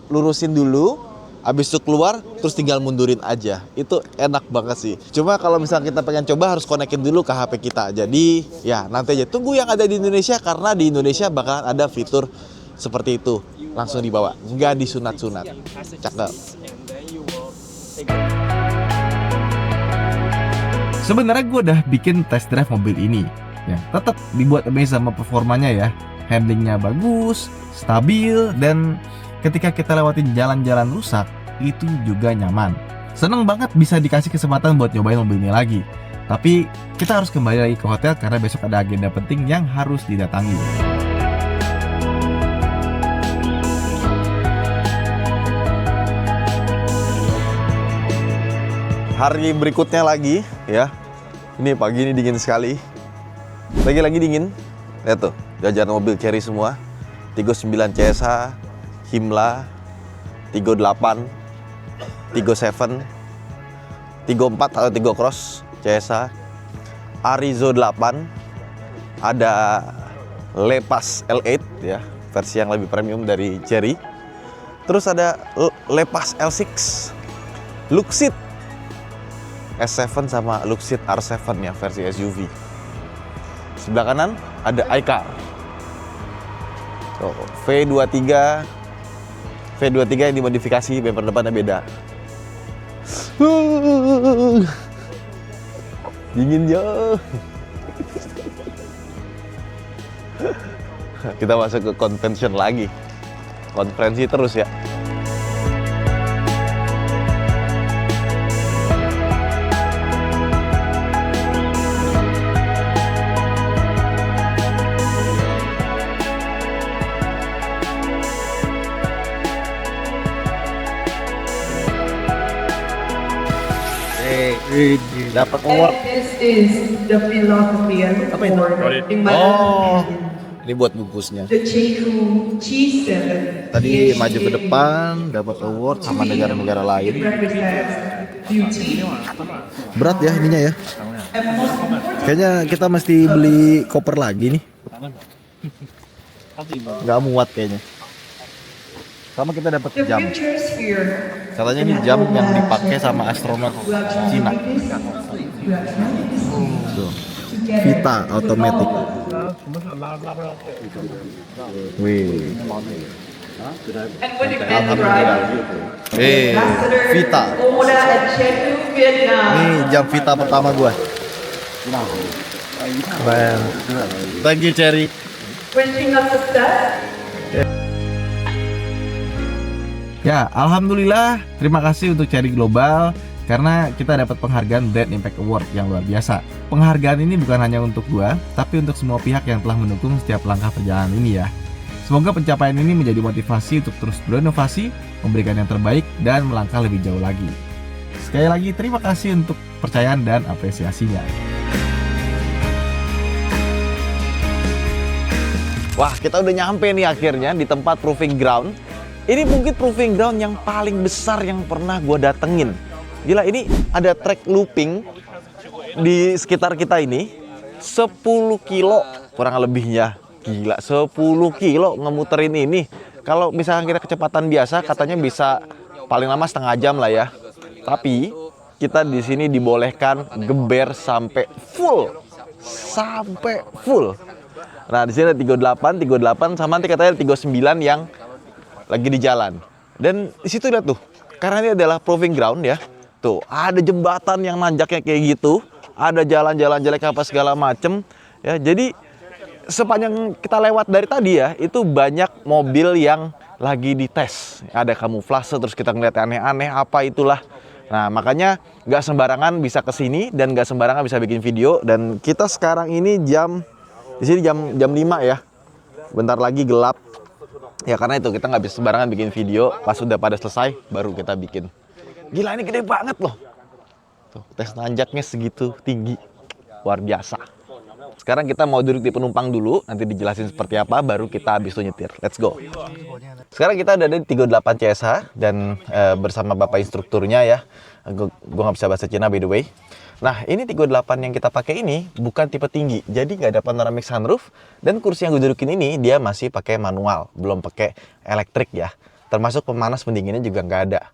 lurusin dulu, habis itu keluar terus tinggal mundurin aja. Itu enak banget sih. Cuma kalau misalnya kita pengen coba harus konekin dulu ke HP kita. Jadi ya nanti aja tunggu yang ada di Indonesia, karena di Indonesia bakalan ada fitur seperti itu langsung dibawa, nggak disunat-sunat. Cakep. Sebenarnya gue udah bikin test drive mobil ini. Ya, tetap dibuat amazed sama performanya ya. Handlingnya bagus, stabil, dan ketika kita lewatin jalan-jalan rusak, itu juga nyaman. Seneng banget bisa dikasih kesempatan buat nyobain mobil ini lagi. Tapi kita harus kembali lagi ke hotel karena besok ada agenda penting yang harus didatangi. Hari berikutnya lagi ya. Ini pagi ini dingin sekali. Lagi dingin. Lihat tuh, jajaran mobil Chery semua. Tiggo 9 CSH, Himla, Tiggo 8, Tiggo 7, Tiggo 4 atau Tiggo Cross CSH, Arizo 8, ada Lepas L8 ya, versi yang lebih premium dari Chery. Terus ada Lepas L6, Luxit S7 sama Luxit R7 ya, versi SUV. Sebelah kanan ada iCar. V23 yang dimodifikasi, bumper depannya beda. Dingin ya. Kita masuk ke convention lagi. Konferensi terus ya. Dapat award. This is the philosophy Apa itu? Oh, ini buat bungkusnya. The Jeju G7. Tadi maju ke depan, dapat award sama negara-negara lain. Represents beauty. Berat ya ininya ya. Kayaknya kita mesti beli koper lagi nih. Nggak muat kayaknya. Sama kita dapat The jam. future sphere. Katanya ini jam yang dipakai sama astronot Cina. Tuh. Vita Automatic. Wih. And when it been right, Vita. Oda at Jeju, Vietnam. Ini jam Vita pertama gua. Man. Thank you Chery. Wishing us success. Ya, alhamdulillah, terima kasih untuk Cherry Global karena kita dapat penghargaan Brand Impact Award yang luar biasa. Penghargaan ini bukan hanya untuk gua, tapi untuk semua pihak yang telah mendukung setiap langkah perjalanan ini ya. Semoga pencapaian ini menjadi motivasi untuk terus berinovasi, memberikan yang terbaik, dan melangkah lebih jauh lagi. Sekali lagi, terima kasih untuk percayaan dan apresiasinya. Wah, kita udah nyampe nih akhirnya di tempat proving ground. Ini mungkin proving ground yang paling besar yang pernah gue datengin. Gila, ini ada track looping di sekitar kita ini 10 kilo kurang lebihnya. Gila, 10 kilo ngemuterin ini. Kalau misalnya kita kecepatan biasa katanya bisa paling lama setengah jam lah ya. Tapi kita di sini dibolehkan geber sampai full. Sampai full. Nah, di sini ada 38 sama nanti katanya 39 yang lagi di jalan. Dan di situ lihat tuh, karena ini adalah proving ground ya. Tuh, ada jembatan yang nanjaknya kayak gitu, ada jalan-jalan jelek apa segala macem ya. Jadi sepanjang kita lewat dari tadi ya, itu banyak mobil yang lagi dites. Ada kamuflase, terus kita ngeliat aneh-aneh apa itulah. Nah, makanya nggak sembarangan bisa kesini dan nggak sembarangan bisa bikin video. Dan kita sekarang ini di sini jam 5 ya. Bentar lagi gelap. Ya karena itu kita nggak bisa sembarangan bikin video. Pas udah pada selesai baru kita bikin. Gila, ini gede banget loh. Tuh, tes nanjaknya segitu tinggi. Luar biasa. Sekarang kita mau duduk di penumpang dulu. Nanti dijelasin seperti apa baru kita habis itu nyetir. Let's go. Sekarang kita ada di 38 CSH. Dan bersama bapak instrukturnya ya. Gue nggak bisa bahasa Cina by the way. Nah, ini 38 yang kita pakai ini bukan tipe tinggi, jadi nggak ada panoramic sunroof, dan kursi yang gue dudukin ini dia masih pakai manual, belum pakai elektrik ya. Termasuk pemanas pendinginnya juga nggak ada.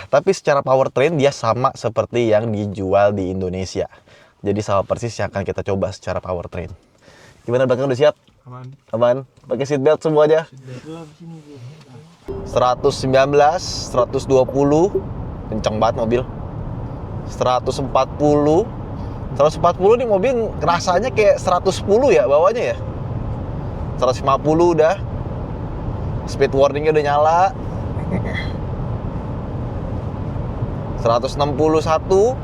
Tapi secara powertrain dia sama seperti yang dijual di Indonesia. Jadi sama persis yang akan kita coba secara powertrain. Gimana belakang, udah siap? Aman. Aman. Pakai seatbelt semua aja. 119, 120, kenceng banget mobil. 140 nih mobil rasanya kayak 110 ya bawahnya ya. 150 udah. Speed warningnya udah nyala. 161,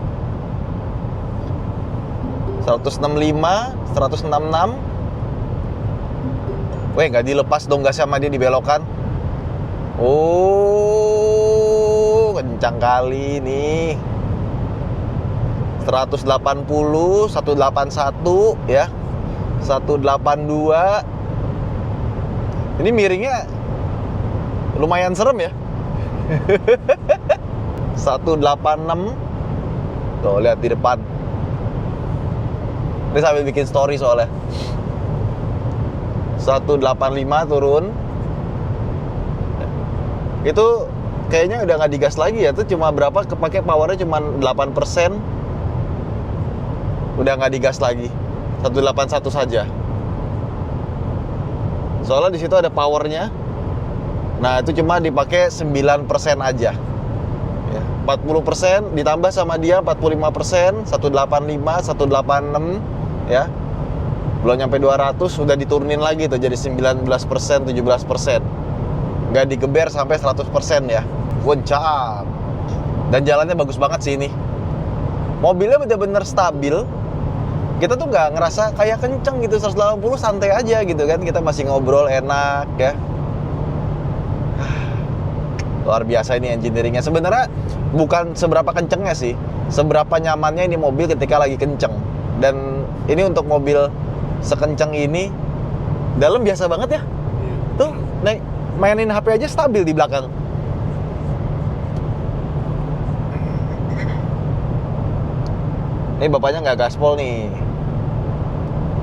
165, 166. Weh, nggak dilepas dong gasnya sama dia dibelokan. Oh, kencang kali nih. 180, 181 ya, 182. Ini miringnya lumayan serem ya. 186. Tuh, lihat di depan. Ini sambil bikin story soalnya. 185 turun. Itu kayaknya udah nggak digas lagi ya. Itu cuma berapa, kepake powernya cuma 8%. Udah nggak digas lagi. 181 saja. Soalnya di situ ada powernya. Nah, itu cuma dipakai 9% aja. Ya, 40% ditambah sama dia 45%, 185, 186 ya. Belum nyampe 200 sudah diturunin lagi tuh jadi 19%, 17%. Nggak digeber sampai 100% ya. Kencang. Dan jalannya bagus banget sih ini. Mobilnya bener-bener stabil. Kita tuh nggak ngerasa kayak kenceng gitu, 180 santai aja gitu kan. Kita masih ngobrol enak ya. Luar biasa ini engineeringnya. Sebenarnya bukan seberapa kencengnya sih, seberapa nyamannya ini mobil ketika lagi kenceng. Dan ini untuk mobil sekenceng ini, dalam biasa banget ya. Tuh, mainin HP aja stabil di belakang. Ini bapaknya nggak gaspol nih,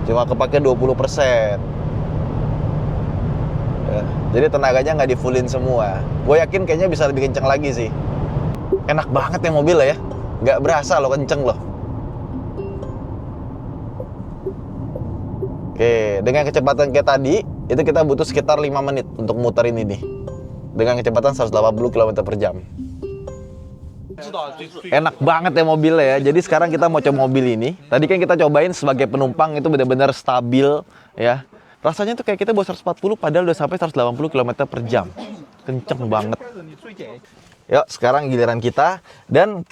cuma kepake 20%. Ya, jadi tenaganya nggak di fullin semua. Gue yakin kayaknya bisa lebih kenceng lagi sih. Enak banget ya mobil ya, nggak berasa loh kenceng loh. Oke, dengan kecepatan kayak tadi, itu kita butuh sekitar 5 menit untuk muterin ini. Dengan kecepatan 180 km/jam. Enak banget ya mobilnya ya. Jadi sekarang kita mau coba mobil ini. Tadi kan kita cobain sebagai penumpang itu benar-benar stabil ya. Rasanya tuh kayak kita bawa 140 padahal udah sampai 180 km/jam. kenceng banget. Yuk, sekarang giliran kita. Dan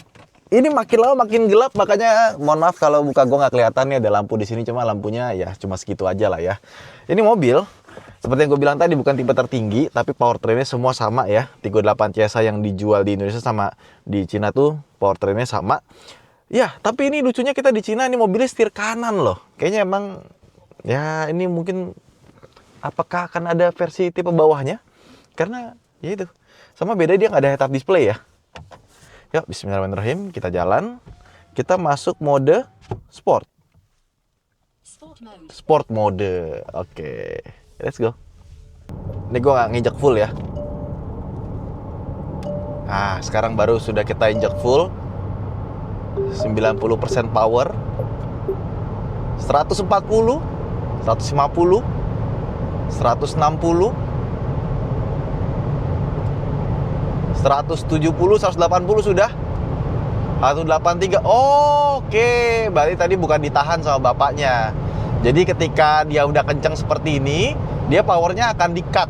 ini makin lama makin gelap, makanya mohon maaf kalau muka gue nggak kelihatan nih, ada lampu di sini, cuma lampunya ya cuma segitu aja lah ya. Ini mobil, seperti yang gue bilang tadi, bukan tipe tertinggi, tapi powertrainnya semua sama ya. 38 CSA yang dijual di Indonesia sama di Cina tuh powertrainnya sama. Ya, tapi ini lucunya kita di Cina, ini mobilnya setir kanan loh. Kayaknya emang, ya ini mungkin, apakah akan ada versi tipe bawahnya? Karena, ya itu, sama beda dia nggak ada head-up display ya. Yuk, bismillahirrahmanirrahim, kita jalan. Kita masuk mode sport. Sport mode, oke. Let's go. Ini gue nggak nginjek full ya. Nah, sekarang baru sudah kita injek full. 90% power. 140, 150, 160, 170, 180 sudah. 183. Oke, berarti tadi bukan ditahan sama bapaknya. Jadi ketika dia udah kenceng seperti ini, dia powernya akan di-cut.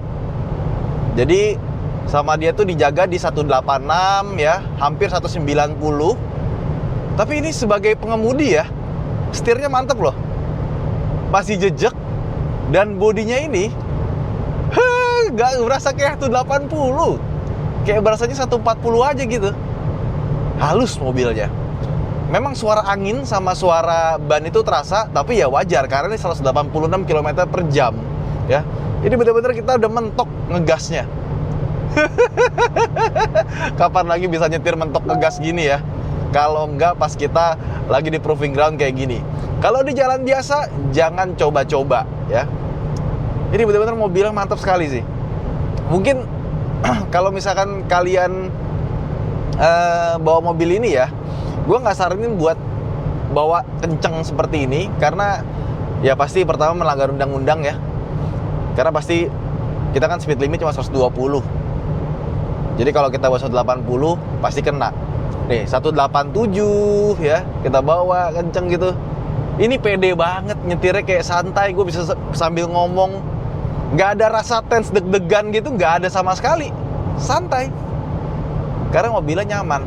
Jadi sama dia tuh dijaga di 186 ya, hampir 190. Tapi ini sebagai pengemudi ya, setirnya mantep loh. Masih jejak. Dan bodinya ini gak berasa kayak 180. Kayak berasanya 140 aja gitu. Halus mobilnya. Memang suara angin sama suara ban itu terasa, tapi ya wajar karena ini 186 km per jam ya. Ini benar-benar kita udah mentok ngegasnya. Kapan lagi bisa nyetir mentok ngegas gini ya? Kalau enggak pas kita lagi di proving ground kayak gini. Kalau di jalan biasa jangan coba-coba ya. Ini benar-benar mobilnya mantap sekali sih. Mungkin kalau misalkan kalian bawa mobil ini ya, gue nggak saranin buat bawa kenceng seperti ini, karena ya pasti pertama melanggar undang-undang ya. Karena pasti kita kan speed limit cuma 120. Jadi kalau kita bawa 180 pasti kena. Nih 187 ya, kita bawa kenceng gitu. Ini pede banget, nyetirnya kayak santai, gue bisa sambil ngomong. Nggak ada rasa tense deg-degan gitu, nggak ada sama sekali. Santai. Karena mobilnya nyaman.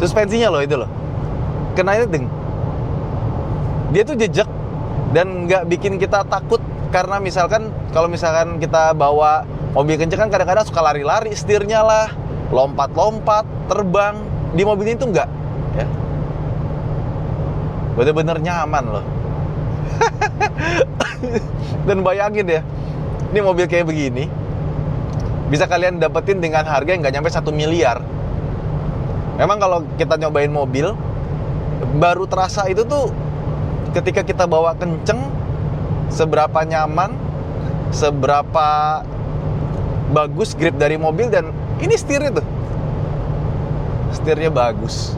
Suspensinya loh itu loh. Kenanya deng. Dia tuh jejak dan nggak bikin kita takut. Karena misalkan, kalau misalkan kita bawa mobil kenceng kan kadang-kadang suka lari-lari setirnya lah. Lompat-lompat, terbang. Di mobil ini tuh nggak. Ya. Bener-bener nyaman loh. Dan bayangin ya, ini mobil kayak begini bisa kalian dapetin dengan harga yang nggak nyampe 1 miliar. Memang kalau kita nyobain mobil, baru terasa itu tuh ketika kita bawa kenceng, seberapa nyaman, seberapa bagus grip dari mobil. Dan ini setirnya tuh, setirnya bagus.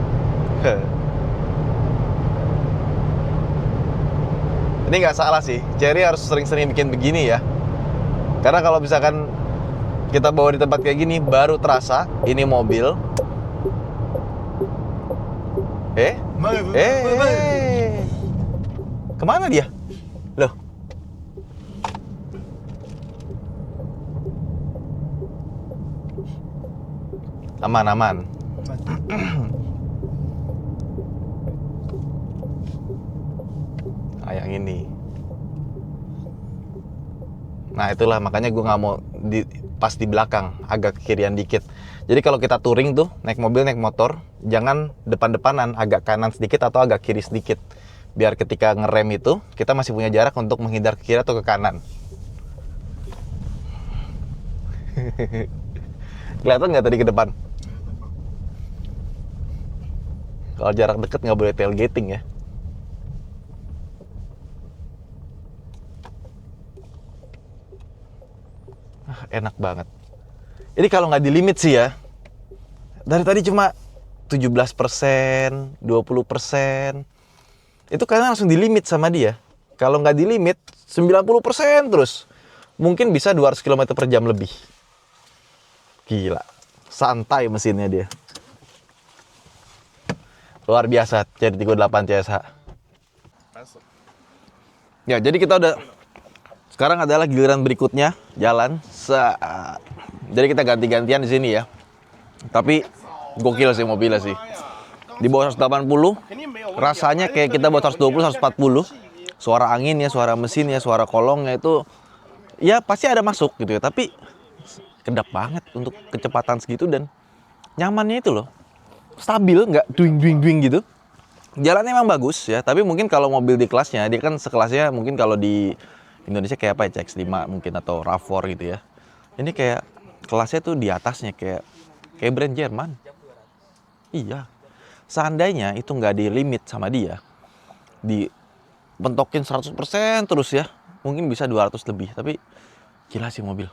Ini nggak salah sih, Cherry harus sering-sering bikin begini ya. Karena kalau misalkan kita bawa di tempat kayak gini, baru terasa ini mobil. Kemana dia? Loh. Aman. Yang ini. Nah itulah makanya gue nggak mau pas di belakang, agak ke kirian dikit. Jadi kalau kita touring tuh, naik mobil, naik motor, jangan depan-depanan, agak kanan sedikit atau agak kiri sedikit. Biar ketika ngerem itu, kita masih punya jarak untuk menghindar ke kiri atau ke kanan. Kelihatan nggak tadi ke depan? Kalau jarak deket nggak boleh tailgating ya. Enak banget. Ini kalau nggak di limit sih ya. Dari tadi cuma 17%, 20%. Itu karena langsung di limit sama dia. Kalau nggak di limit, 90% terus. Mungkin bisa 200 km per jam lebih. Gila. Santai mesinnya dia. Luar biasa, jadi 38 CSH. Ya, jadi kita udah Sekarang adalah giliran berikutnya, jalan. Jadi kita ganti-gantian di sini ya. Tapi gokil sih mobilnya sih. Di bawah 180, rasanya kayak kita bawa 120, 140. Suara anginnya, suara mesinnya, suara kolongnya itu ya pasti ada masuk gitu ya. Tapi kedap banget untuk kecepatan segitu dan nyamannya itu loh. Stabil, nggak duing gitu. Jalannya emang bagus ya, tapi mungkin kalau mobil di kelasnya, dia kan sekelasnya mungkin kalau di Indonesia kayak apa ya, CX-5 mungkin atau RAV4 gitu ya. Ini kayak kelasnya tuh di atasnya, kayak brand Jerman. Iya. Seandainya itu nggak di limit sama dia, dipentokin 100% terus ya, mungkin bisa 200 lebih. Tapi gila sih mobil.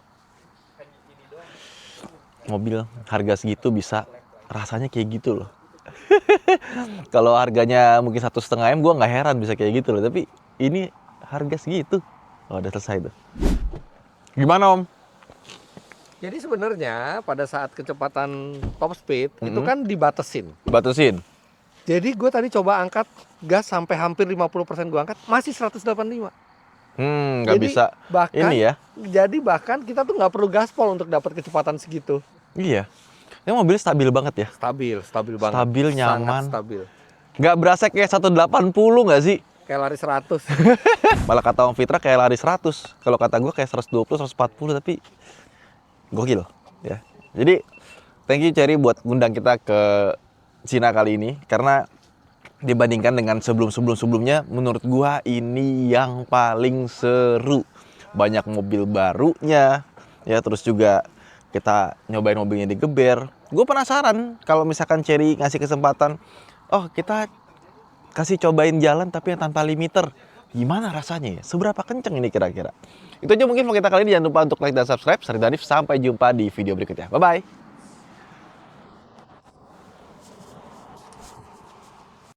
Mobil harga segitu bisa rasanya kayak gitu loh. Kalau harganya mungkin 1,5 M, gue nggak heran bisa kayak gitu loh. Tapi ini harga segitu. Oh, udah selesai tuh. Gimana Om? Jadi sebenarnya pada saat kecepatan top speed itu kan dibatasin. Batasin. Jadi gue tadi coba angkat gas sampai hampir 50% gue angkat, masih 185. Nggak Jadi, bisa bahkan, ini ya. Jadi bahkan kita tuh nggak perlu gaspol untuk dapat kecepatan segitu. Iya. Ini mobil stabil banget ya. Stabil banget. Stabil, nyaman. Sangat stabil. Nggak berasa kayak 180 nggak sih? Kayak lari 100. Malah kata Om Fitra kayak lari 100. Kalau kata gue kayak 120, 140, tapi gokil ya. Jadi thank you Cherry buat ngundang kita ke Cina kali ini, karena dibandingkan dengan sebelumnya menurut gua ini yang paling seru. Banyak mobil barunya ya, terus juga kita nyobain mobilnya digeber. Gue penasaran kalau misalkan Cherry ngasih kesempatan, oh kita kasih cobain jalan tapi yang tanpa limiter, gimana rasanya ya? Seberapa kenceng ini kira-kira? Itu aja mungkin vlog kita kali ini. Jangan lupa untuk like dan subscribe. Saya Danif, sampai jumpa di video berikutnya. Bye-bye.